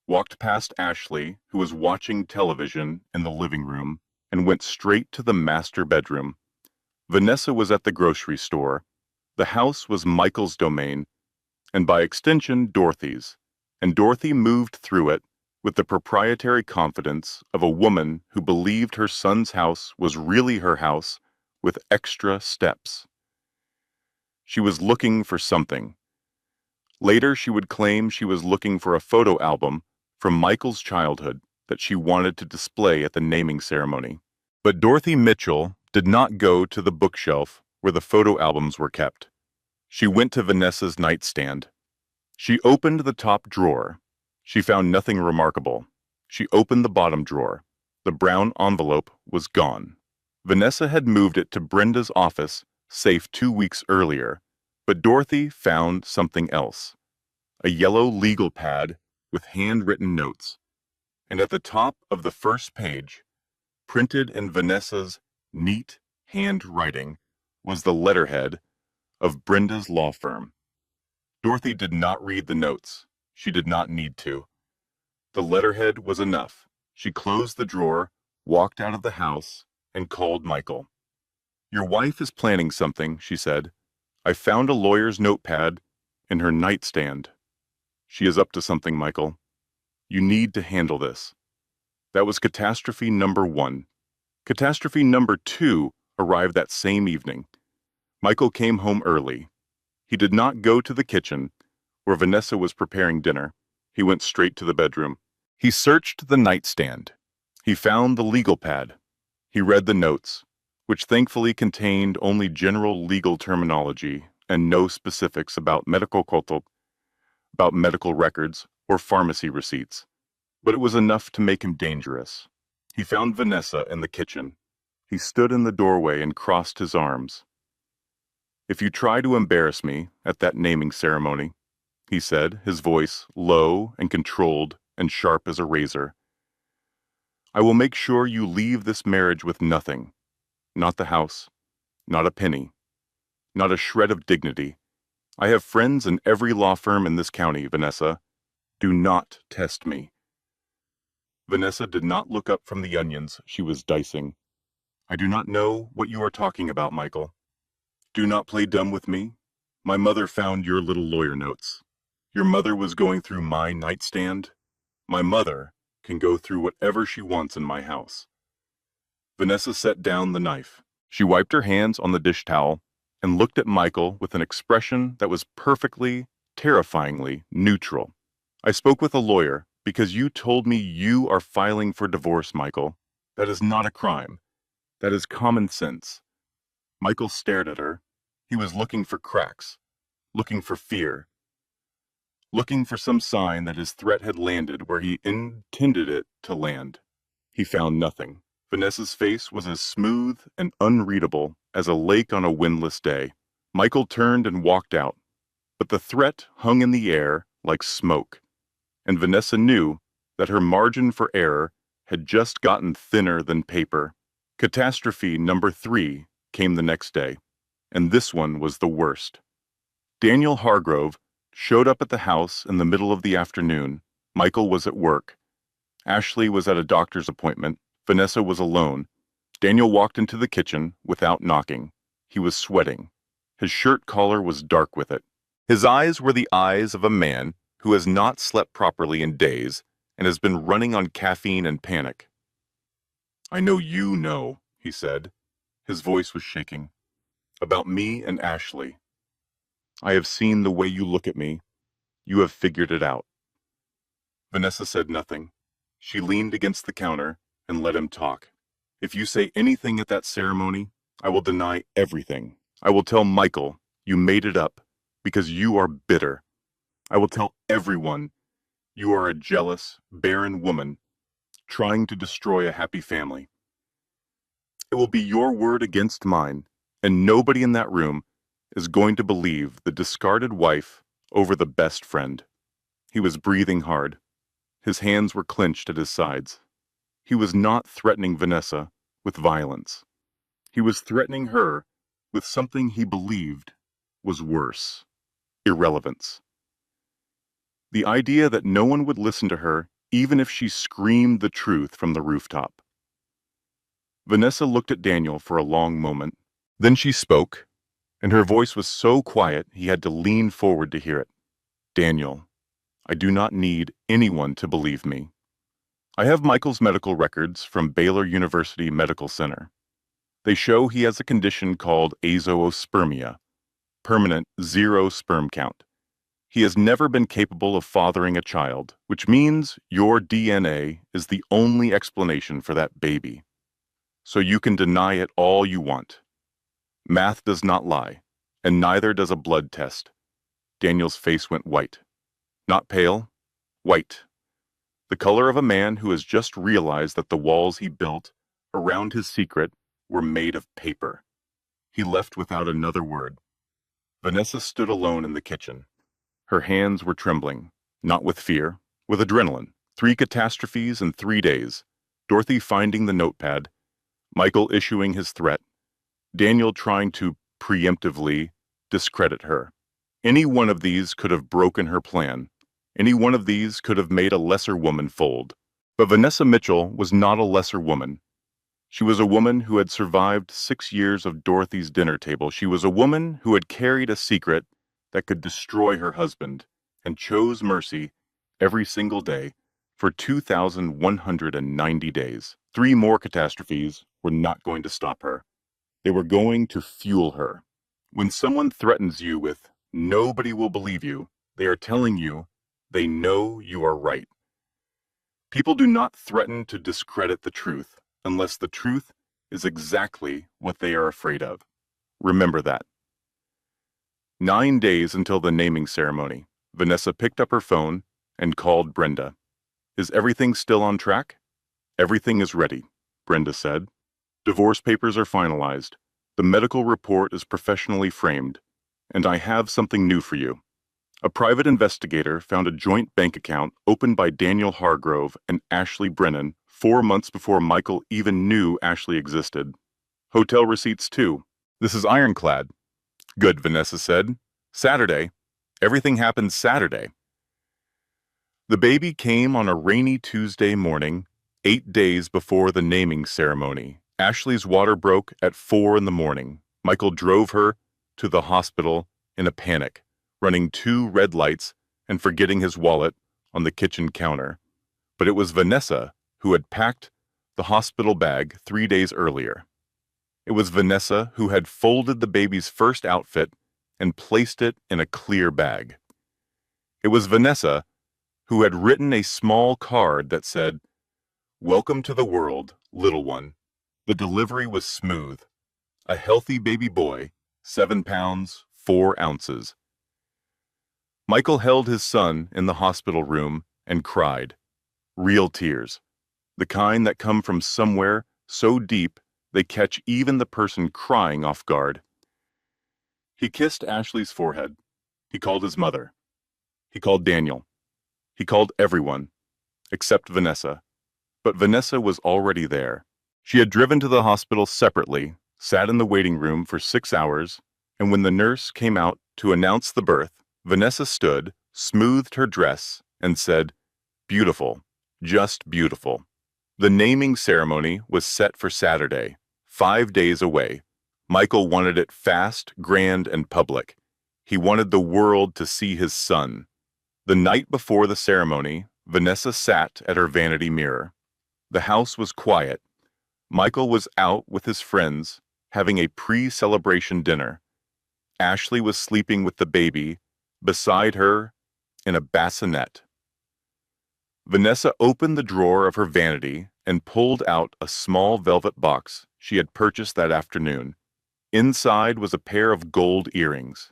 [SPEAKER 2] walked past Ashley, who was watching television in the living room, and went straight to the master bedroom. Vanessa was at the grocery store. The house was Michael's domain, and by extension, Dorothy's, and Dorothy moved through it with the proprietary confidence of a woman who believed her son's house was really her house with extra steps. She was looking for something. Later, she would claim she was looking for a photo album from Michael's childhood that she wanted to display at the naming ceremony. But Dorothy Mitchell did not go to the bookshelf where the photo albums were kept. She went to Vanessa's nightstand. She opened the top drawer. She found nothing remarkable. She opened the bottom drawer. The brown envelope was gone. Vanessa had moved it to Brenda's office, safe 2 weeks earlier, but Dorothy found something else. A yellow legal pad with handwritten notes. And at the top of the first page, printed in Vanessa's neat handwriting, was the letterhead of Brenda's law firm. Dorothy did not read the notes. She did not need to. The letterhead was enough. She closed the drawer, walked out of the house, and called Michael. "Your wife is planning something," she said. "I found a lawyer's notepad in her nightstand. She is up to something, Michael. You need to handle this." That was catastrophe number 1. Catastrophe number 2 arrived that same evening. Michael came home early. He did not go to the kitchen, where Vanessa was preparing dinner. He went straight to the bedroom. He searched the nightstand. He found the legal pad. He read the notes, which thankfully contained only general legal terminology and no specifics about medical records or pharmacy receipts. But it was enough to make him dangerous. He found Vanessa in the kitchen. He stood in the doorway and crossed his arms. "If you try to embarrass me at that naming ceremony," he said, his voice low and controlled and sharp as a razor, "I will make sure you leave this marriage with nothing. Not the house, not a penny, not a shred of dignity. I have friends in every law firm in this county, Vanessa. Do not test me." Vanessa did not look up from the onions she was dicing. "I do not know what you are talking about, Michael. Do not play dumb with me. My mother found your little lawyer notes. Your mother was going through my nightstand. My mother can go through whatever she wants in my house." Vanessa set down the knife. She wiped her hands on the dish towel and looked at Michael with an expression that was perfectly, terrifyingly neutral. "I spoke with a lawyer because you told me you are filing for divorce, Michael. That is not a crime. That is common sense." Michael stared at her. He was looking for cracks, looking for fear, looking for some sign that his threat had landed where he intended it to land. He found nothing. Vanessa's face was as smooth and unreadable as a lake on a windless day. Michael turned and walked out, but the threat hung in the air like smoke, and Vanessa knew that her margin for error had just gotten thinner than paper. Catastrophe number 3 came the next day, and this one was the worst. Daniel Hargrove showed up at the house in the middle of the afternoon. Michael was at work. Ashley was at a doctor's appointment. Vanessa was alone. Daniel walked into the kitchen without knocking. He was sweating. His shirt collar was dark with it. His eyes were the eyes of a man who has not slept properly in days and has been running on caffeine and panic. "I know you know," he said. His voice was shaking. "About me and Ashley. I have seen the way you look at me. You have figured it out." Vanessa said nothing. She leaned against the counter and let him talk. "If you say anything at that ceremony, I will deny everything. I will tell Michael you made it up because you are bitter. I will tell everyone you are a jealous, barren woman trying to destroy a happy family. It will be your word against mine, and nobody in that room is going to believe the discarded wife over the best friend." He was breathing hard. His hands were clenched at his sides. He was not threatening Vanessa with violence. He was threatening her with something he believed was worse: irrelevance. The idea that no one would listen to her even if she screamed the truth from the rooftop. Vanessa looked at Daniel for a long moment. Then she spoke, and her voice was so quiet he had to lean forward to hear it. "Daniel, I do not need anyone to believe me. I have Michael's medical records from Baylor University Medical Center. They show he has a condition called azoospermia, permanent 0 sperm count. He has never been capable of fathering a child, which means your DNA is the only explanation for that baby. So you can deny it all you want. Math does not lie, and neither does a blood test." Daniel's face went white. Not pale, white. The color of a man who has just realized that the walls he built around his secret were made of paper. He left without another word. Vanessa stood alone in the kitchen. Her hands were trembling, not with fear, with adrenaline. 3 catastrophes in 3 days. Dorothy finding the notepad, Michael issuing his threat, Daniel trying to preemptively discredit her. Any one of these could have broken her plan. Any one of these could have made a lesser woman fold. But Vanessa Mitchell was not a lesser woman. She was a woman who had survived 6 years of Dorothy's dinner table. She was a woman who had carried a secret that could destroy her husband and chose mercy every single day for 2,190 days. 3 more catastrophes were not going to stop her. They were going to fuel her. When someone threatens you with, "Nobody will believe you," they are telling you they know you are right. People do not threaten to discredit the truth unless the truth is exactly what they are afraid of. Remember that. 9 days until the naming ceremony, Vanessa picked up her phone and called Brenda. "Is everything still on track?" "Everything is ready," Brenda said. "Divorce papers are finalized. The medical report is professionally framed. And I have something new for you." A private investigator found a joint bank account opened by Daniel Hargrove and Ashley Brennan 4 months before Michael even knew Ashley existed. Hotel receipts too. "This is ironclad." "Good," Vanessa said. "Saturday. Everything happened Saturday." The baby came on a rainy Tuesday morning, 8 days before the naming ceremony. Ashley's water broke at 4 in the morning. Michael drove her to the hospital in a panic, running 2 red lights and forgetting his wallet on the kitchen counter. But it was Vanessa who had packed the hospital bag 3 days earlier. It was Vanessa who had folded the baby's first outfit and placed it in a clear bag. It was Vanessa who had written a small card that said, "Welcome to the world, little one." The delivery was smooth. A healthy baby boy, 7 pounds, 4 ounces. Michael held his son in the hospital room and cried. Real tears. The kind that come from somewhere so deep they catch even the person crying off guard. He kissed Ashley's forehead. He called his mother. He called Daniel. He called everyone, except Vanessa. But Vanessa was already there. She had driven to the hospital separately, sat in the waiting room for 6 hours, and when the nurse came out to announce the birth, Vanessa stood, smoothed her dress, and said, "Beautiful, just beautiful." The naming ceremony was set for Saturday, 5 days away. Michael wanted it fast, grand, and public. He wanted the world to see his son. The night before the ceremony, Vanessa sat at her vanity mirror. The house was quiet. Michael was out with his friends, having a pre-celebration dinner. Ashley was sleeping with the baby, beside her in a bassinet. Vanessa opened the drawer of her vanity and pulled out a small velvet box she had purchased that afternoon. Inside was a pair of gold earrings.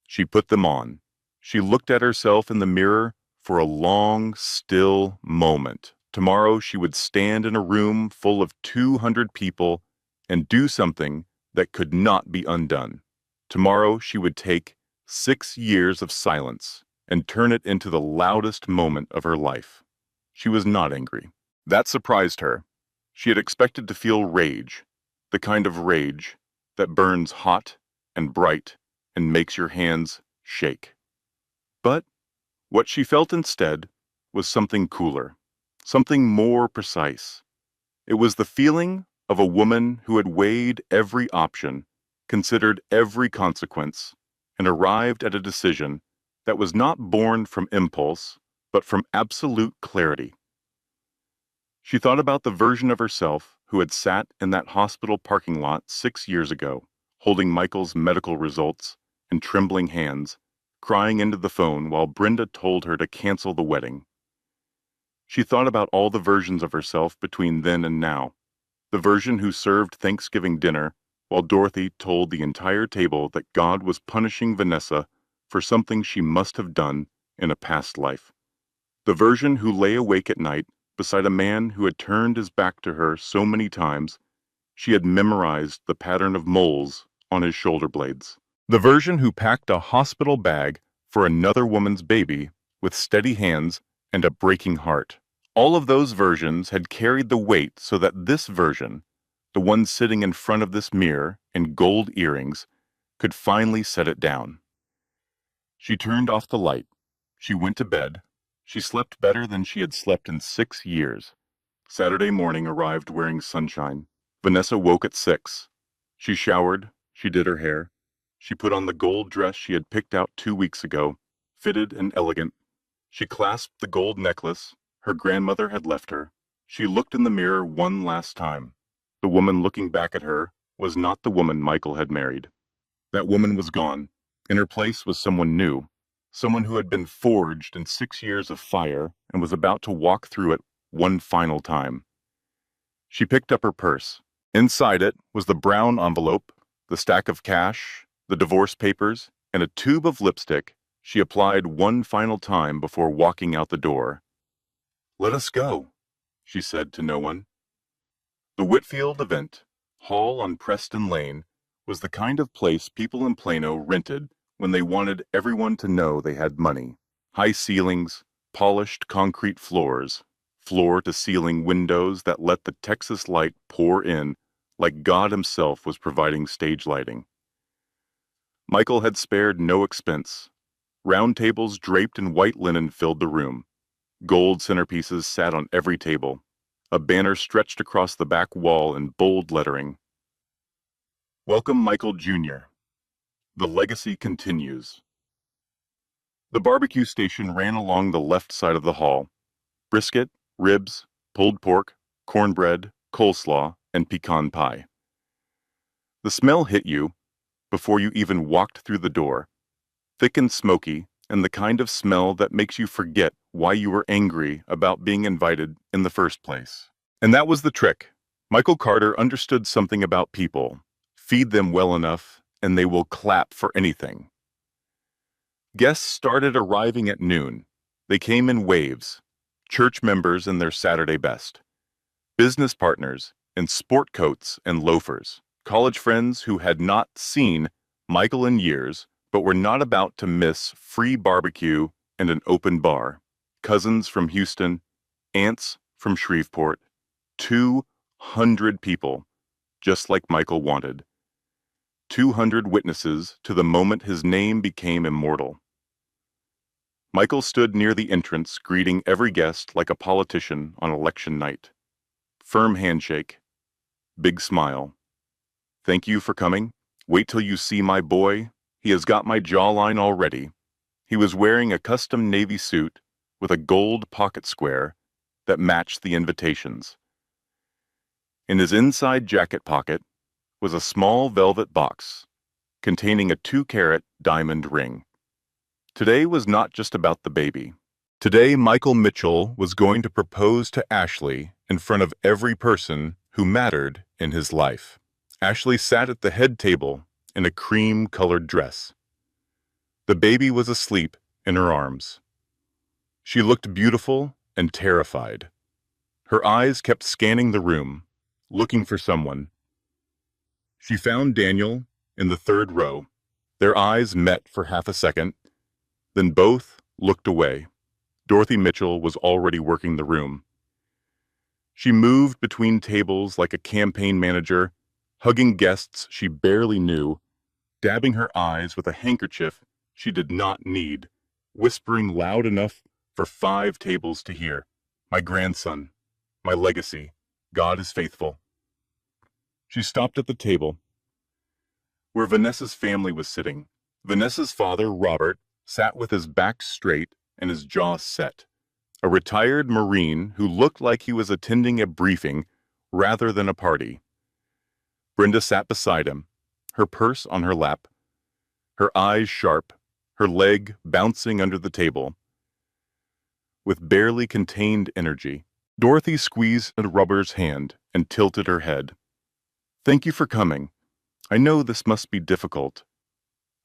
[SPEAKER 2] She put them on. She looked at herself in the mirror for a long, still moment. Tomorrow she would stand in a room full of 200 people and do something that could not be undone. Tomorrow she would take 6 years of silence and turn it into the loudest moment of her life. She was not angry. That surprised her. She had expected to feel rage, the kind of rage that burns hot and bright and makes your hands shake. But what she felt instead was something cooler, something more precise. It was the feeling of a woman who had weighed every option, considered every consequence, and arrived at a decision that was not born from impulse, but from absolute clarity. She thought about the version of herself who had sat in that hospital parking lot 6 years ago, holding Michael's medical results in trembling hands, crying into the phone while Brenda told her to cancel the wedding. She thought about all the versions of herself between then and now. The version who served Thanksgiving dinner while Dorothy told the entire table that God was punishing Vanessa for something she must have done in a past life. The version who lay awake at night beside a man who had turned his back to her so many times she had memorized the pattern of moles on his shoulder blades. The version who packed a hospital bag for another woman's baby with steady hands and a breaking heart. All of those versions had carried the weight so that this version, the one sitting in front of this mirror in gold earrings, could finally set it down. She turned off the light. She went to bed. She slept better than she had slept in 6 years. Saturday morning arrived wearing sunshine. Vanessa woke at 6. She showered. She did her hair. She put on the gold dress she had picked out 2 weeks ago, fitted and elegant. She clasped the gold necklace her grandmother had left her. She looked in the mirror one last time. The woman looking back at her was not the woman Michael had married. That woman was gone. In her place was someone new, someone who had been forged in 6 years of fire and was about to walk through it one final time. She picked up her purse. Inside it was the brown envelope, the stack of cash, the divorce papers, and a tube of lipstick she applied one final time before walking out the door. "Let us go," she said to no one. The Whitfield event, hall on Preston Lane, was the kind of place people in Plano rented when they wanted everyone to know they had money. High ceilings, polished concrete floors, floor-to-ceiling windows that let the Texas light pour in like God himself was providing stage lighting. Michael had spared no expense. Round tables draped in white linen filled the room. Gold centerpieces sat on every table. A banner stretched across the back wall in bold lettering. "Welcome, Michael Jr. The legacy continues." The barbecue station ran along the left side of the hall. Brisket, ribs, pulled pork, cornbread, coleslaw, and pecan pie. The smell hit you before you even walked through the door. Thick and smoky, and the kind of smell that makes you forget why you were angry about being invited in the first place. And that was the trick. Michael Carter understood something about people. Feed them well enough, and they will clap for anything. Guests started arriving at noon. They came in waves. Church members in their Saturday best. Business partners in sport coats and loafers. College friends who had not seen Michael in years, but were not about to miss free barbecue and an open bar. Cousins from Houston, aunts from Shreveport. 200 people, just like Michael wanted. 200 witnesses to the moment his name became immortal. Michael stood near the entrance, greeting every guest like a politician on election night. Firm handshake. Big smile. "Thank you for coming. Wait till you see my boy. He has got my jawline already." He was wearing a custom navy suit with a gold pocket square that matched the invitations. In his inside jacket pocket was a small velvet box containing a 2-carat diamond ring. Today was not just about the baby. Today, Michael Mitchell was going to propose to Ashley in front of every person who mattered in his life. Ashley sat at the head table in a cream-colored dress. The baby was asleep in her arms. She looked beautiful and terrified. Her eyes kept scanning the room, looking for someone. She found Daniel in the third row. Their eyes met for half a second, then both looked away. Dorothy Mitchell was already working the room. She moved between tables like a campaign manager, hugging guests she barely knew, dabbing her eyes with a handkerchief she did not need, whispering loud enough for 5 tables to hear. "My grandson, my legacy, God is faithful." She stopped at the table where Vanessa's family was sitting. Vanessa's father, Robert, sat with his back straight and his jaw set. A retired Marine who looked like he was attending a briefing rather than a party. Brenda sat beside him, her purse on her lap, her eyes sharp, her leg bouncing under the table. With barely contained energy, Dorothy squeezed Robert's hand and tilted her head. "Thank you for coming. I know this must be difficult."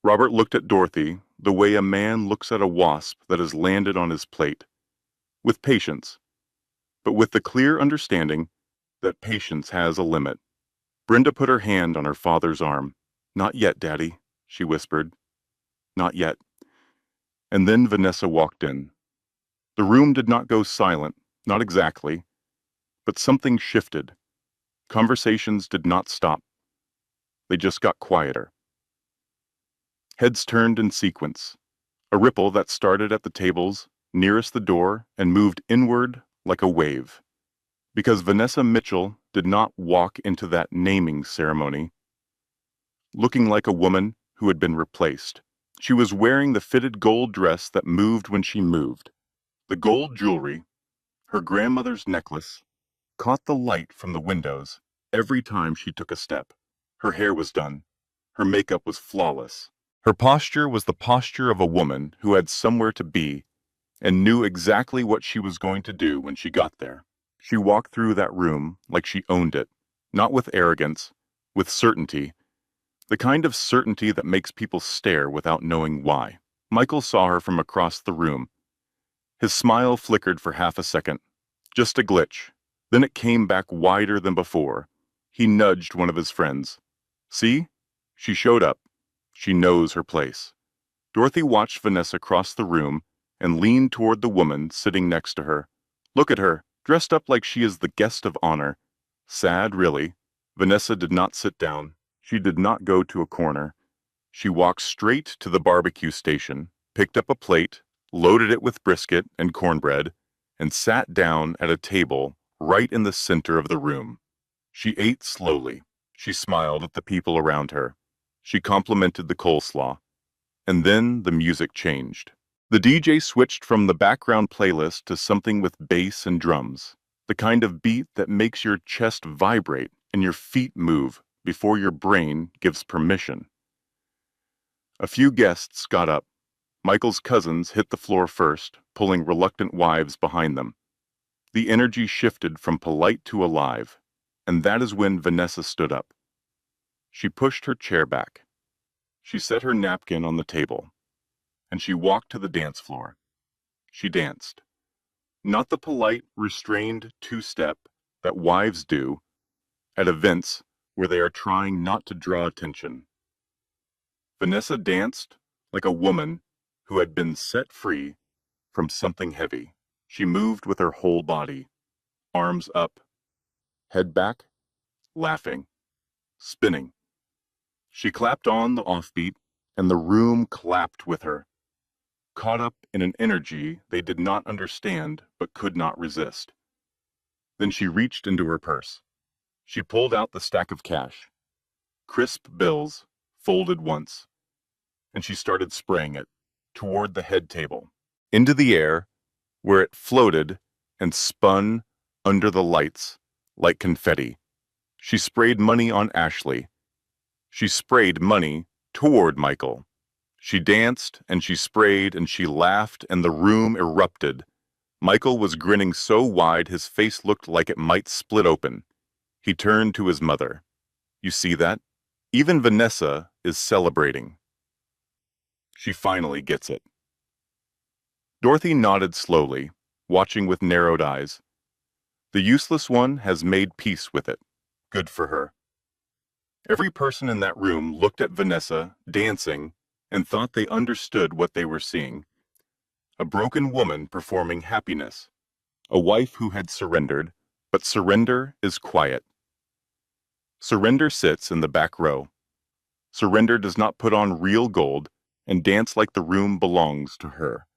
[SPEAKER 2] Robert looked at Dorothy the way a man looks at a wasp that has landed on his plate, with patience, but with the clear understanding that patience has a limit. Brenda put her hand on her father's arm. "Not yet, Daddy," she whispered. "Not yet." And then Vanessa walked in. The room did not go silent, not exactly, but something shifted. Conversations did not stop. They just got quieter. Heads turned in sequence, a ripple that started at the tables nearest the door and moved inward like a wave. Because Vanessa Mitchell did not walk into that naming ceremony looking like a woman who had been replaced. She was wearing the fitted gold dress that moved when she moved. The gold jewelry, her grandmother's necklace, caught the light from the windows every time she took a step. Her hair was done. Her makeup was flawless. Her posture was the posture of a woman who had somewhere to be and knew exactly what she was going to do when she got there. She walked through that room like she owned it, not with arrogance, with certainty, the kind of certainty that makes people stare without knowing why. Michael saw her from across the room. His smile flickered for half a second, just a glitch. Then it came back wider than before. He nudged one of his friends. "See? She showed up. She knows her place." Dorothy watched Vanessa cross the room and leaned toward the woman sitting next to her. Look at her, dressed up like she is the guest of honor. Sad, really. Vanessa did not sit down. She did not go to a corner. She walked straight to the barbecue station, picked up a plate, loaded it with brisket and cornbread, and sat down at a table right in the center of the room. She ate slowly. She smiled at the people around her. She complimented the coleslaw. And then the music changed. The DJ switched from the background playlist to something with bass and drums, the kind of beat that makes your chest vibrate and your feet move before your brain gives permission. A few guests got up. Michael's cousins hit the floor first, pulling reluctant wives behind them. The energy shifted from polite to alive, and that is when Vanessa stood up. She pushed her chair back. She set her napkin on the table, and she walked to the dance floor. She danced. Not the polite, restrained two-step that wives do at events where they are trying not to draw attention. Vanessa danced like a woman who had been set free from something heavy. She moved with her whole body, arms up, head back, laughing, spinning. She clapped on the offbeat, and the room clapped with her, caught up in an energy they did not understand but could not resist. Then she reached into her purse. She pulled out the stack of cash, crisp bills, folded once, and she started spraying it toward the head table, into the air, where it floated and spun under the lights like confetti. She sprayed money on Ashley. She sprayed money toward Michael. She danced and she sprayed and she laughed and the room erupted. Michael was grinning so wide his face looked like it might split open. He turned to his mother. "You see that? Even Vanessa is celebrating. She finally gets it." Dorothy nodded slowly, watching with narrowed eyes. The useless one has made peace with it. Good for her. Every person in that room looked at Vanessa, dancing, and thought they understood what they were seeing. A broken woman performing happiness. A wife who had surrendered, but surrender is quiet. Surrender sits in the back row. Surrender does not put on real gold and dance like the room belongs to her.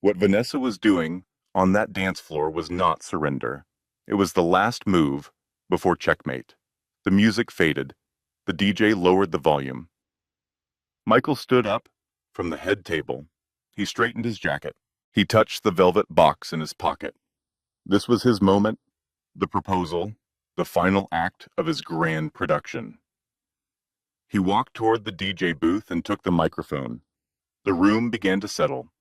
[SPEAKER 2] What Vanessa was doing on that dance floor was not surrender. It was the last move before checkmate. The music faded. The DJ lowered the volume. Michael stood up from the head table. He straightened his jacket. He touched the velvet box in his pocket. This was his moment, the proposal, the final act of his grand production. He walked toward the DJ booth and took the microphone. The room began to settle.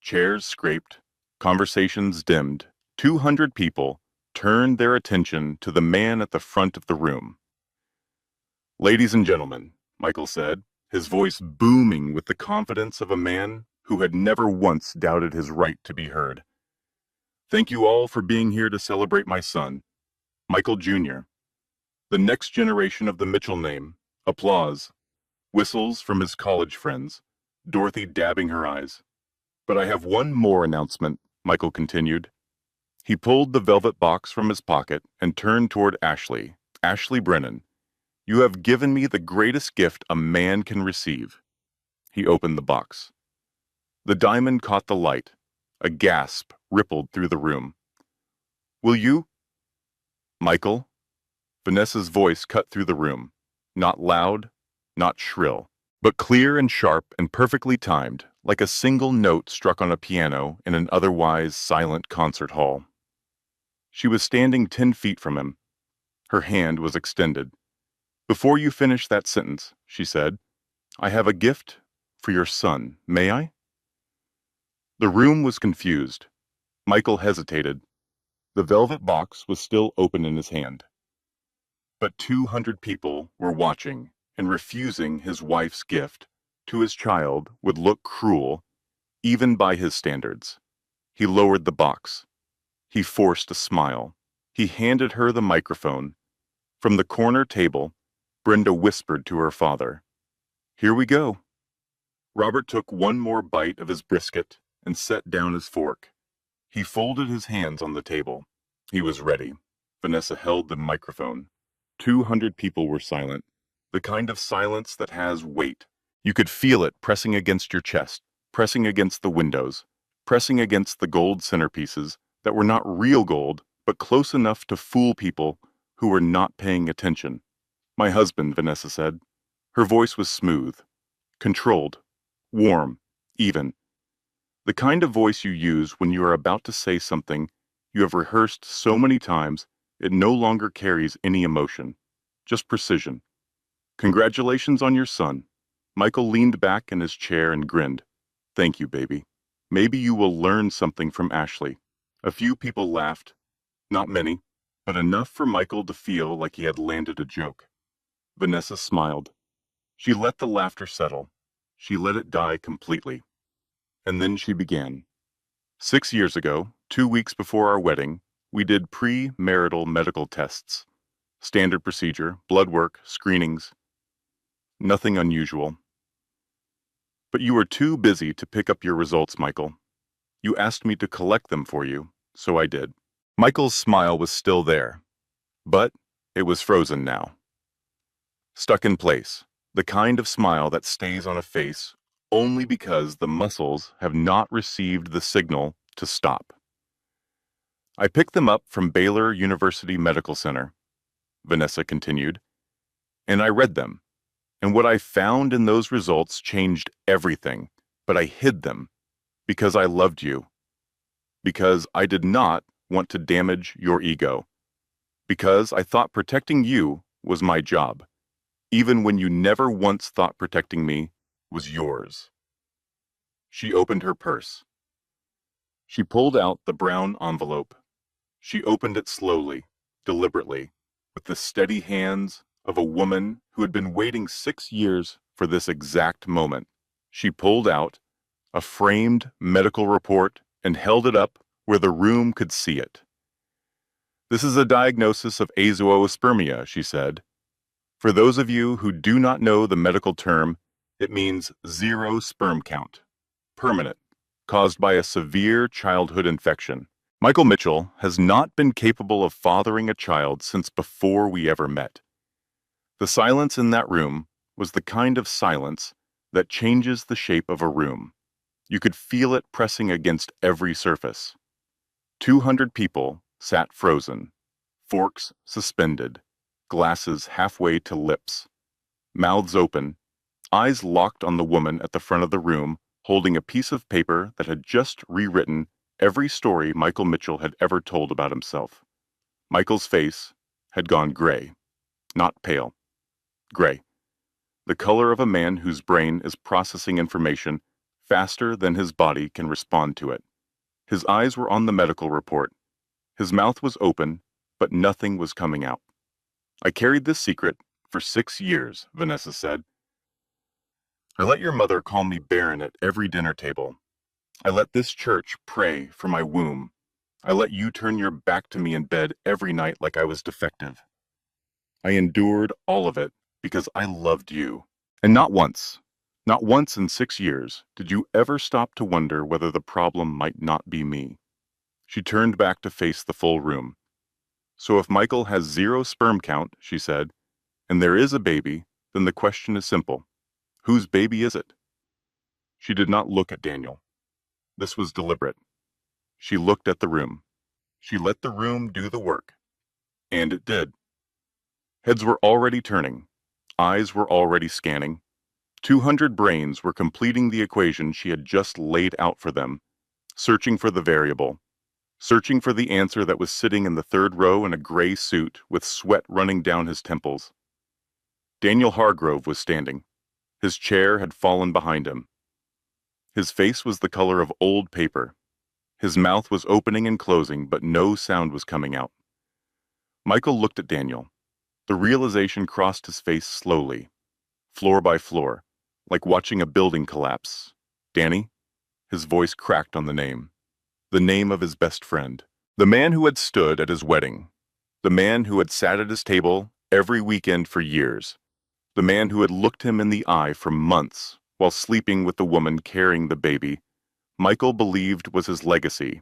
[SPEAKER 2] Chairs scraped, conversations dimmed. 200 people turned their attention to the man at the front of the room. "Ladies and gentlemen," Michael said, his voice booming with the confidence of a man who had never once doubted his right to be heard. Thank you all for being here to celebrate my son, Michael Jr., the next generation of the Mitchell name. Applause. Whistles from his college friends, Dorothy dabbing her eyes. But I have one more announcement, Michael continued. He pulled the velvet box from his pocket and turned toward Ashley. Ashley Brennan, you have given me the greatest gift a man can receive. He opened the box. The diamond caught the light. A gasp rippled through the room. Will you? Michael? Vanessa's voice cut through the room. Not loud, not shrill, but clear and sharp and perfectly timed, like a single note struck on a piano in an otherwise silent concert hall. She was standing 10 feet from him. Her hand was extended. Before you finish that sentence, she said, I have a gift for your son, may I? The room was confused. Michael hesitated. The velvet box was still open in his hand. But 200 people were watching, and refusing his wife's gift to his child would look cruel, even by his standards. He lowered the box. He forced a smile. He handed her the microphone. From the corner table, Brenda whispered to her father, Here we go. Robert took one more bite of his brisket and set down his fork. He folded his hands on the table. He was ready. Vanessa held the microphone. 200 people were silent, the kind of silence that has weight. You could feel it pressing against your chest, pressing against the windows, pressing against the gold centerpieces that were not real gold, but close enough to fool people who were not paying attention. My husband, Vanessa said. Her voice was smooth, controlled, warm, even. The kind of voice you use when you are about to say something you have rehearsed so many times it no longer carries any emotion, just precision. Congratulations on your son. Michael leaned back in his chair and grinned. Thank you, baby. Maybe you will learn something from Ashley. A few people laughed. Not many, but enough for Michael to feel like he had landed a joke. Vanessa smiled. She let the laughter settle. She let it die completely. And then she began. 6 years ago, 2 weeks before our wedding, we did pre-marital medical tests. Standard procedure, blood work, screenings. Nothing unusual. But you were too busy to pick up your results, Michael. You asked me to collect them for you, so I did. Michael's smile was still there, but it was frozen now. Stuck in place, the kind of smile that stays on a face only because the muscles have not received the signal to stop. I picked them up from Baylor University Medical Center, Vanessa continued, and I read them. And what I found in those results changed everything, but I hid them because I loved you, because I did not want to damage your ego, because I thought protecting you was my job, even when you never once thought protecting me was yours. She opened her purse. She pulled out the brown envelope. She opened it slowly, deliberately, with the steady hands of a woman who had been waiting 6 years for this exact moment. She pulled out a framed medical report and held it up where the room could see it. This is a diagnosis of azoospermia, she said. For those of you who do not know the medical term, it means 0 sperm count, permanent, caused by a severe childhood infection. Michael Mitchell has not been capable of fathering a child since before we ever met. The silence in that room was the kind of silence that changes the shape of a room. You could feel it pressing against every surface. 200 people sat frozen, forks suspended, glasses halfway to lips, mouths open, eyes locked on the woman at the front of the room holding a piece of paper that had just rewritten every story Michael Mitchell had ever told about himself. Michael's face had gone gray, not pale. Gray, the color of a man whose brain is processing information faster than his body can respond to it. His eyes were on the medical report. His mouth was open, but nothing was coming out. I carried this secret for 6 years, Vanessa said. I let your mother call me barren at every dinner table. I let this church pray for my womb. I let you turn your back to me in bed every night like I was defective. I endured all of it because I loved you. And not once in 6 years, did you ever stop to wonder whether the problem might not be me. She turned back to face the full room. So if Michael has 0 sperm count, she said, and there is a baby, then the question is simple. Whose baby is it? She did not look at Daniel. This was deliberate. She looked at the room. She let the room do the work. And it did. Heads were already turning. Eyes were already scanning. 200 brains were completing the equation she had just laid out for them, searching for the variable, searching for the answer that was sitting in the third row in a gray suit with sweat running down his temples. Daniel Hargrove was standing. His chair had fallen behind him. His face was the color of old paper. His mouth was opening and closing, but no sound was coming out. Michael looked at Daniel. The realization crossed his face slowly, floor by floor, like watching a building collapse. Danny? His voice cracked on the name of his best friend, the man who had stood at his wedding, the man who had sat at his table every weekend for years, the man who had looked him in the eye for months while sleeping with the woman carrying the baby. Michael believed was his legacy.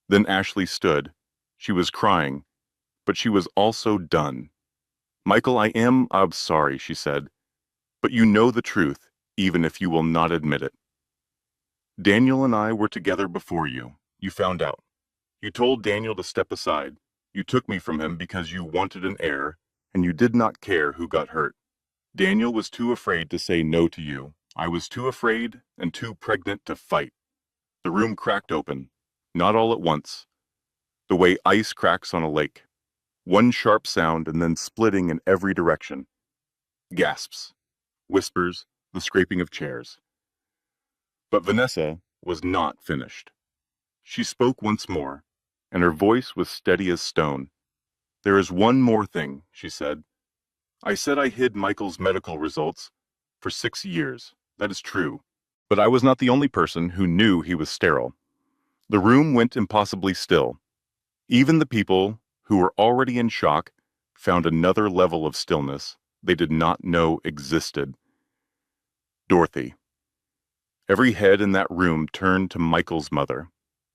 [SPEAKER 2] Then Ashley stood. She was crying, but she was also done. Michael, I'm sorry, she said, but you know the truth, even if you will not admit it. Daniel and I were together before you. You found out. You told Daniel to step aside. You took me from him because you wanted an heir, and you did not care who got hurt. Daniel was too afraid to say no to you. I was too afraid and too pregnant to fight. The room cracked open, not all at once, the way ice cracks on a lake. One sharp sound and then splitting in every direction. Gasps, whispers, the scraping of chairs. But Vanessa was not finished. She spoke once more, and her voice was steady as stone. There is one more thing, she said. I said I hid Michael's medical results for 6 years. That is true. But I was not the only person who knew he was sterile. The room went impossibly still. Even the people who were already in shock found another level of stillness they did not know existed. Dorothy. Every head in that room turned to Michael's mother.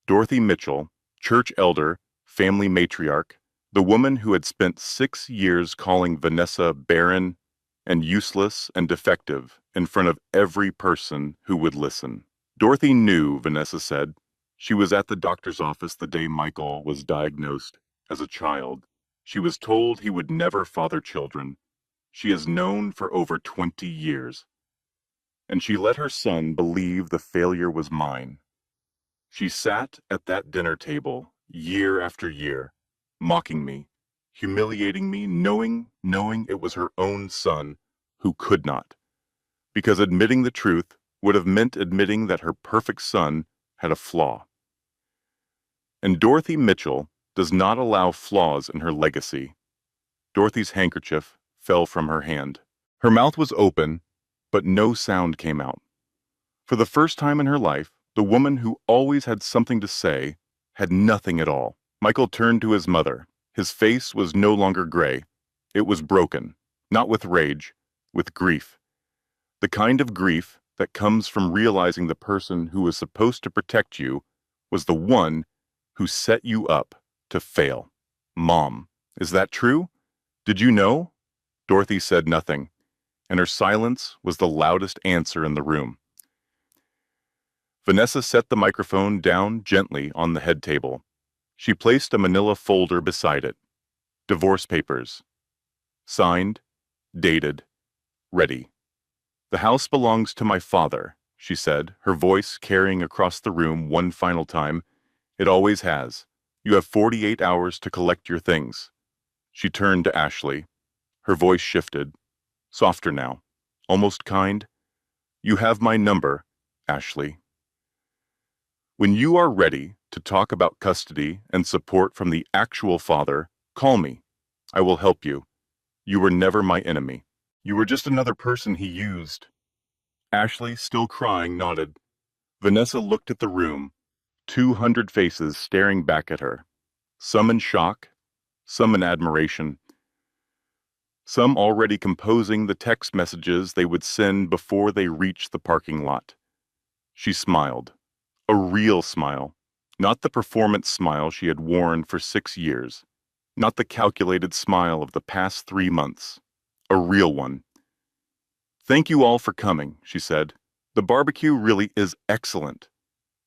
[SPEAKER 2] Dorothy Mitchell, church elder, family matriarch, the woman who had spent 6 years calling Vanessa barren and useless and defective in front of every person who would listen. Dorothy knew, Vanessa said. She was at the doctor's office the day Michael was diagnosed. As a child, she was told he would never father children. She has known for over 20 years. And she let her son believe the failure was mine. She sat at that dinner table year after year, mocking me, humiliating me, knowing it was her own son who could not. Because admitting the truth would have meant admitting that her perfect son had a flaw. And Dorothy Mitchell does not allow flaws in her legacy. Dorothy's handkerchief fell from her hand. Her mouth was open, but no sound came out. For the first time in her life, the woman who always had something to say had nothing at all. Michael turned to his mother. His face was no longer gray. It was broken, not with rage, with grief. The kind of grief that comes from realizing the person who was supposed to protect you was the one who set you up to fail. Mom, is that true? Did you know? Dorothy said nothing, and her silence was the loudest answer in the room. Vanessa set the microphone down gently on the head table. She placed a manila folder beside it. Divorce papers. Signed, dated, ready. The house belongs to my father, she said, her voice carrying across the room one final time. It always has. You have 48 hours to collect your things. She turned to Ashley. Her voice shifted, softer now, almost kind. You have my number, Ashley. When you are ready to talk about custody and support from the actual father, call me. I will help you. You were never my enemy. You were just another person he used. Ashley, still crying, nodded. Vanessa looked at the room, 200 faces staring back at her, some in shock, some in admiration, some already composing the text messages they would send before they reached the parking lot. She smiled. A real smile. Not the performance smile she had worn for 6 years. Not the calculated smile of the past 3 months. A real one. "Thank you all for coming," she said. "The barbecue really is excellent."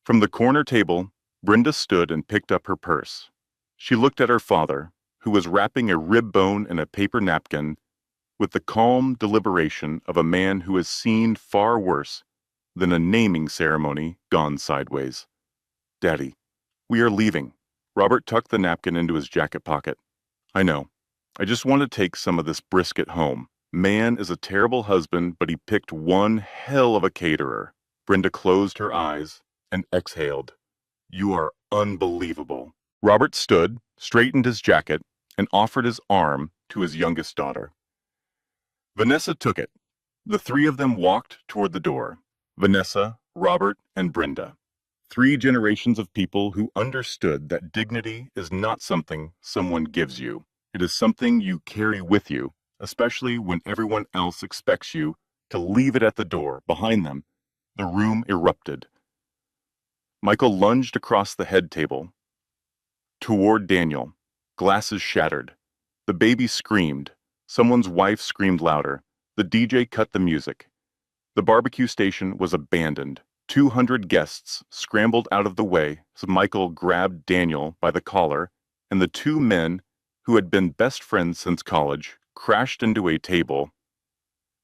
[SPEAKER 2] From the corner table, Brenda stood and picked up her purse. She looked at her father, who was wrapping a rib bone in a paper napkin, with the calm deliberation of a man who has seen far worse than a naming ceremony gone sideways. "Daddy, we are leaving." Robert tucked the napkin into his jacket pocket. "I know. I just want to take some of this brisket home. Man is a terrible husband, but he picked one hell of a caterer." Brenda closed her eyes and exhaled. "You are unbelievable." Robert stood, straightened his jacket, and offered his arm to his youngest daughter. Vanessa took it. The three of them walked toward the door. Vanessa, Robert, and Brenda. 3 generations of people who understood that dignity is not something someone gives you. It is something you carry with you, especially when everyone else expects you to leave it at the door behind them. The room erupted. Michael lunged across the head table toward Daniel. Glasses shattered. The baby screamed. Someone's wife screamed louder. The DJ cut the music. The barbecue station was abandoned. 200 guests scrambled out of the way as Michael grabbed Daniel by the collar, and the 2 men, who had been best friends since college, crashed into a table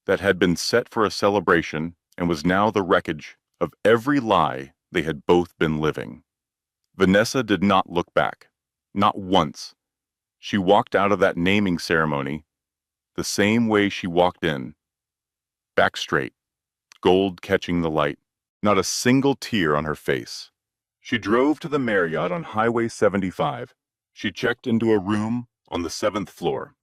[SPEAKER 2] that had been set for a celebration and was now the wreckage of every lie they had both been living. Vanessa did not look back. Not once. She walked out of that naming ceremony the same way she walked in. Back straight, gold catching the light. Not a single tear on her face. She drove to the Marriott on Highway 75. She checked into a room on the 7th floor.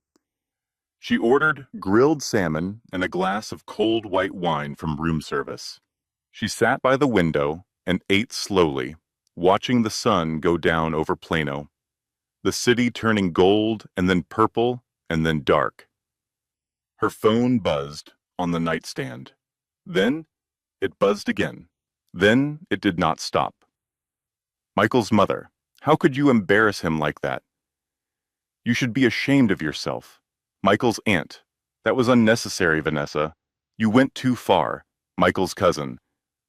[SPEAKER 2] She ordered grilled salmon and a glass of cold white wine from room service. She sat by the window and ate slowly, watching the sun go down over Plano, the city turning gold and then purple and then dark. Her phone buzzed on the nightstand. Then it buzzed again. Then it did not stop. Michael's mother. How could you embarrass him like that? You should be ashamed of yourself. Michael's aunt. That was unnecessary, Vanessa. You went too far. Michael's cousin.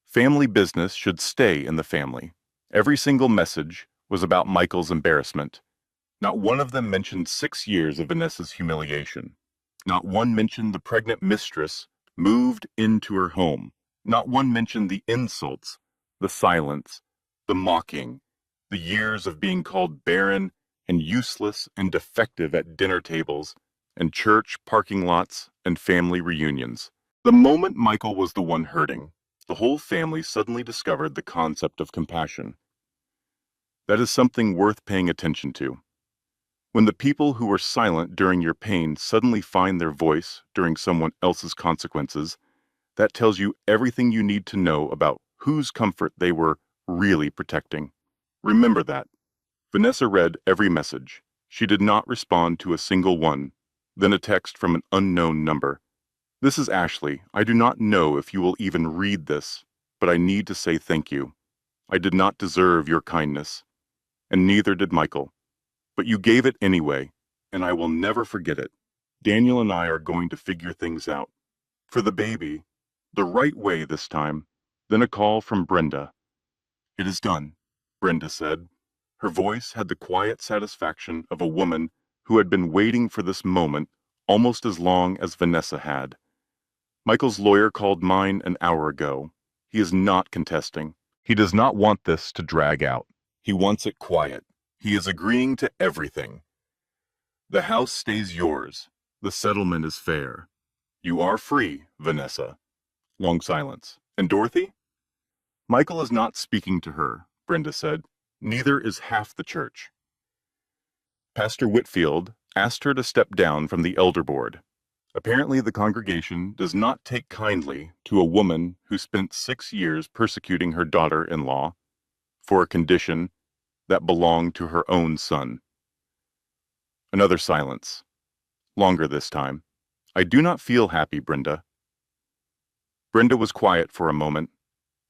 [SPEAKER 2] Family business should stay in the family. Every single message was about Michael's embarrassment. Not one of them mentioned 6 years of Vanessa's humiliation. Not one mentioned the pregnant mistress moved into her home. Not one mentioned the insults, the silence, the mocking, the years of being called barren and useless and defective at dinner tables and church parking lots and family reunions. The moment Michael was the one hurting, the whole family suddenly discovered the concept of compassion. That is something worth paying attention to. When the people who were silent during your pain suddenly find their voice during someone else's consequences, that tells you everything you need to know about whose comfort they were really protecting. Remember that. Vanessa read every message. She did not respond to a single one. Then a text from an unknown number. "This is Ashley. I do not know if you will even read this, but I need to say thank you. I did not deserve your kindness, and neither did Michael. But you gave it anyway, and I will never forget it. Daniel and I are going to figure things out. For the baby, the right way this time." Then a call from Brenda. "It is done," Brenda said. Her voice had the quiet satisfaction of a woman who had been waiting for this moment almost as long as Vanessa had. "Michael's lawyer called mine an hour ago. He is not contesting. He does not want this to drag out. He wants it quiet. He is agreeing to everything. The house stays yours. The settlement is fair. You are free, Vanessa." Long silence. "And Dorothy?" "Michael is not speaking to her," Brenda said. "Neither is half the church." Pastor Whitfield asked her to step down from the elder board. Apparently, the congregation does not take kindly to a woman who spent 6 years persecuting her daughter-in-law for a condition that belonged to her own son. Another silence, longer this time. I do not feel happy, Brenda. Brenda was quiet for a moment.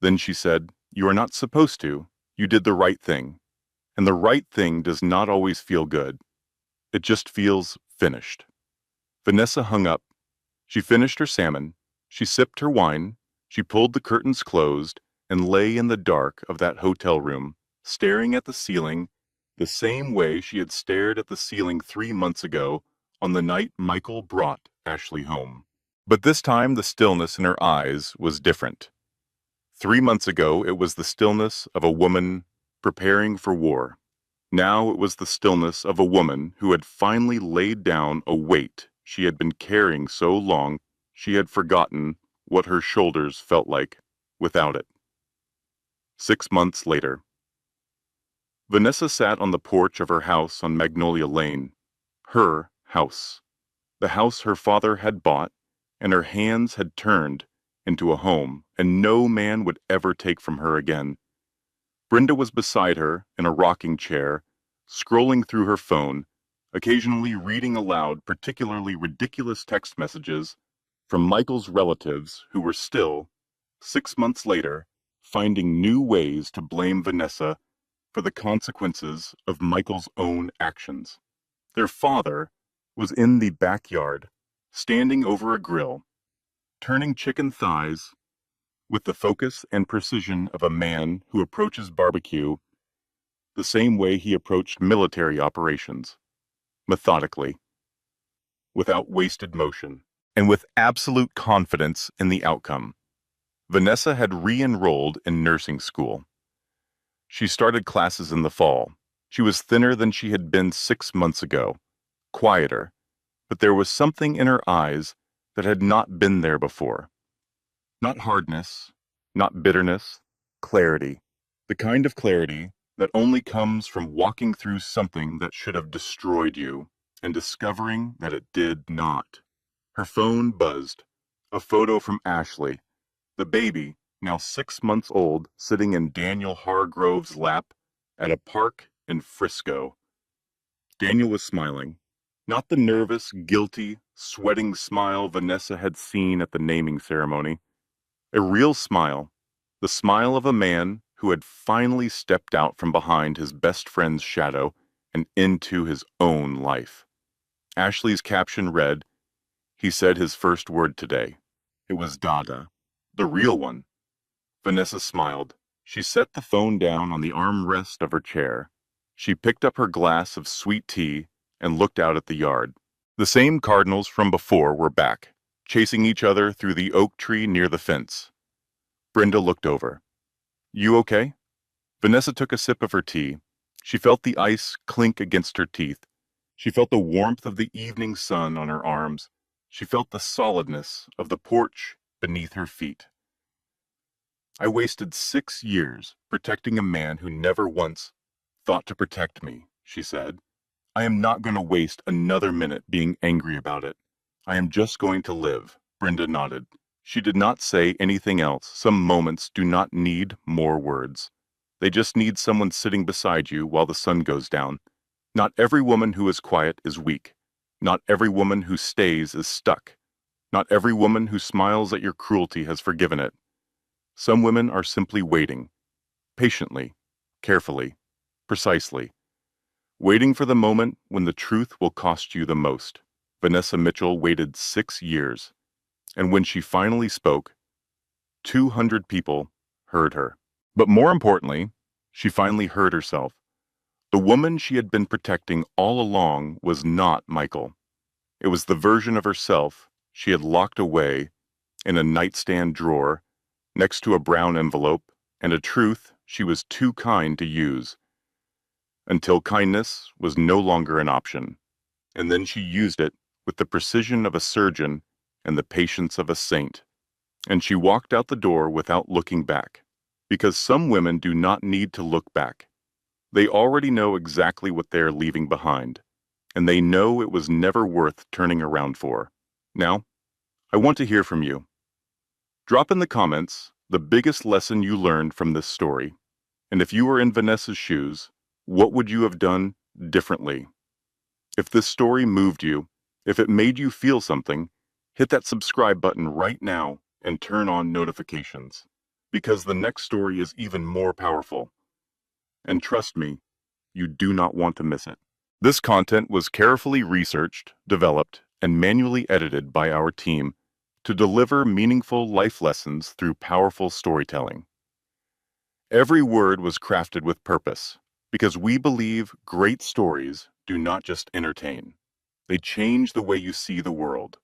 [SPEAKER 2] Then she said, "You are not supposed to. You did the right thing. And the right thing does not always feel good. It just feels finished." Vanessa hung up. She finished her salmon. She sipped her wine. She pulled the curtains closed and lay in the dark of that hotel room, staring at the ceiling the same way she had stared at the ceiling 3 months ago on the night Michael brought Ashley home. But this time the stillness in her eyes was different. 3 months ago it was the stillness of a woman preparing for war. Now it was the stillness of a woman who had finally laid down a weight she had been carrying so long she had forgotten what her shoulders felt like without it. 6 months later. Vanessa sat on the porch of her house on Magnolia Lane. Her house. The house her father had bought and her hands had turned into a home, and no man would ever take from her again. Brenda was beside her in a rocking chair, scrolling through her phone, occasionally reading aloud particularly ridiculous text messages from Michael's relatives who were still, 6 months later, finding new ways to blame Vanessa for the consequences of Michael's own actions. Their father was in the backyard, standing over a grill, turning chicken thighs with the focus and precision of a man who approaches barbecue the same way he approached military operations, methodically, without wasted motion, and with absolute confidence in the outcome. Vanessa had re-enrolled in nursing school. She started classes in the fall. She was thinner than she had been 6 months ago, quieter, but there was something in her eyes that had not been there before. Not hardness, not bitterness, clarity. The kind of clarity that only comes from walking through something that should have destroyed you and discovering that it did not. Her phone buzzed. A photo from Ashley, the baby, now 6 months old, sitting in Daniel Hargrove's lap at a park in Frisco. Daniel was smiling. Not the nervous, guilty, sweating smile Vanessa had seen at the naming ceremony. A real smile, the smile of a man who had finally stepped out from behind his best friend's shadow and into his own life. Ashley's caption read, "He said his first word today." It was Dada, the real one. Vanessa smiled. She set the phone down on the armrest of her chair. She picked up her glass of sweet tea and looked out at the yard. The same cardinals from before were back, chasing each other through the oak tree near the fence. Brenda looked over. "You okay?" Vanessa took a sip of her tea. She felt the ice clink against her teeth. She felt the warmth of the evening sun on her arms. She felt the solidness of the porch beneath her feet. "I wasted 6 years protecting a man who never once thought to protect me," she said. "I am not going to waste another minute being angry about it. I am just going to live." Brenda nodded. She did not say anything else. Some moments do not need more words. They just need someone sitting beside you while the sun goes down. Not every woman who is quiet is weak. Not every woman who stays is stuck. Not every woman who smiles at your cruelty has forgiven it. Some women are simply waiting, patiently, carefully, precisely, waiting for the moment when the truth will cost you the most. Vanessa Mitchell waited 6 years, and when she finally spoke, 200 people heard her. But more importantly, she finally heard herself. The woman she had been protecting all along was not Michael. It was the version of herself she had locked away in a nightstand drawer next to a brown envelope, and a truth she was too kind to use, until kindness was no longer an option. And then she used it with the precision of a surgeon and the patience of a saint. And she walked out the door without looking back, because some women do not need to look back. They already know exactly what they are leaving behind, and they know it was never worth turning around for. Now, I want to hear from you. Drop in the comments the biggest lesson you learned from this story. And if you were in Vanessa's shoes, what would you have done differently? If this story moved you, if it made you feel something, hit that subscribe button right now and turn on notifications, because the next story is even more powerful. And trust me, you do not want to miss it. This content was carefully researched, developed, and manually edited by our team to deliver meaningful life lessons through powerful storytelling. Every word was crafted with purpose, because we believe great stories do not just entertain. They change the way you see the world.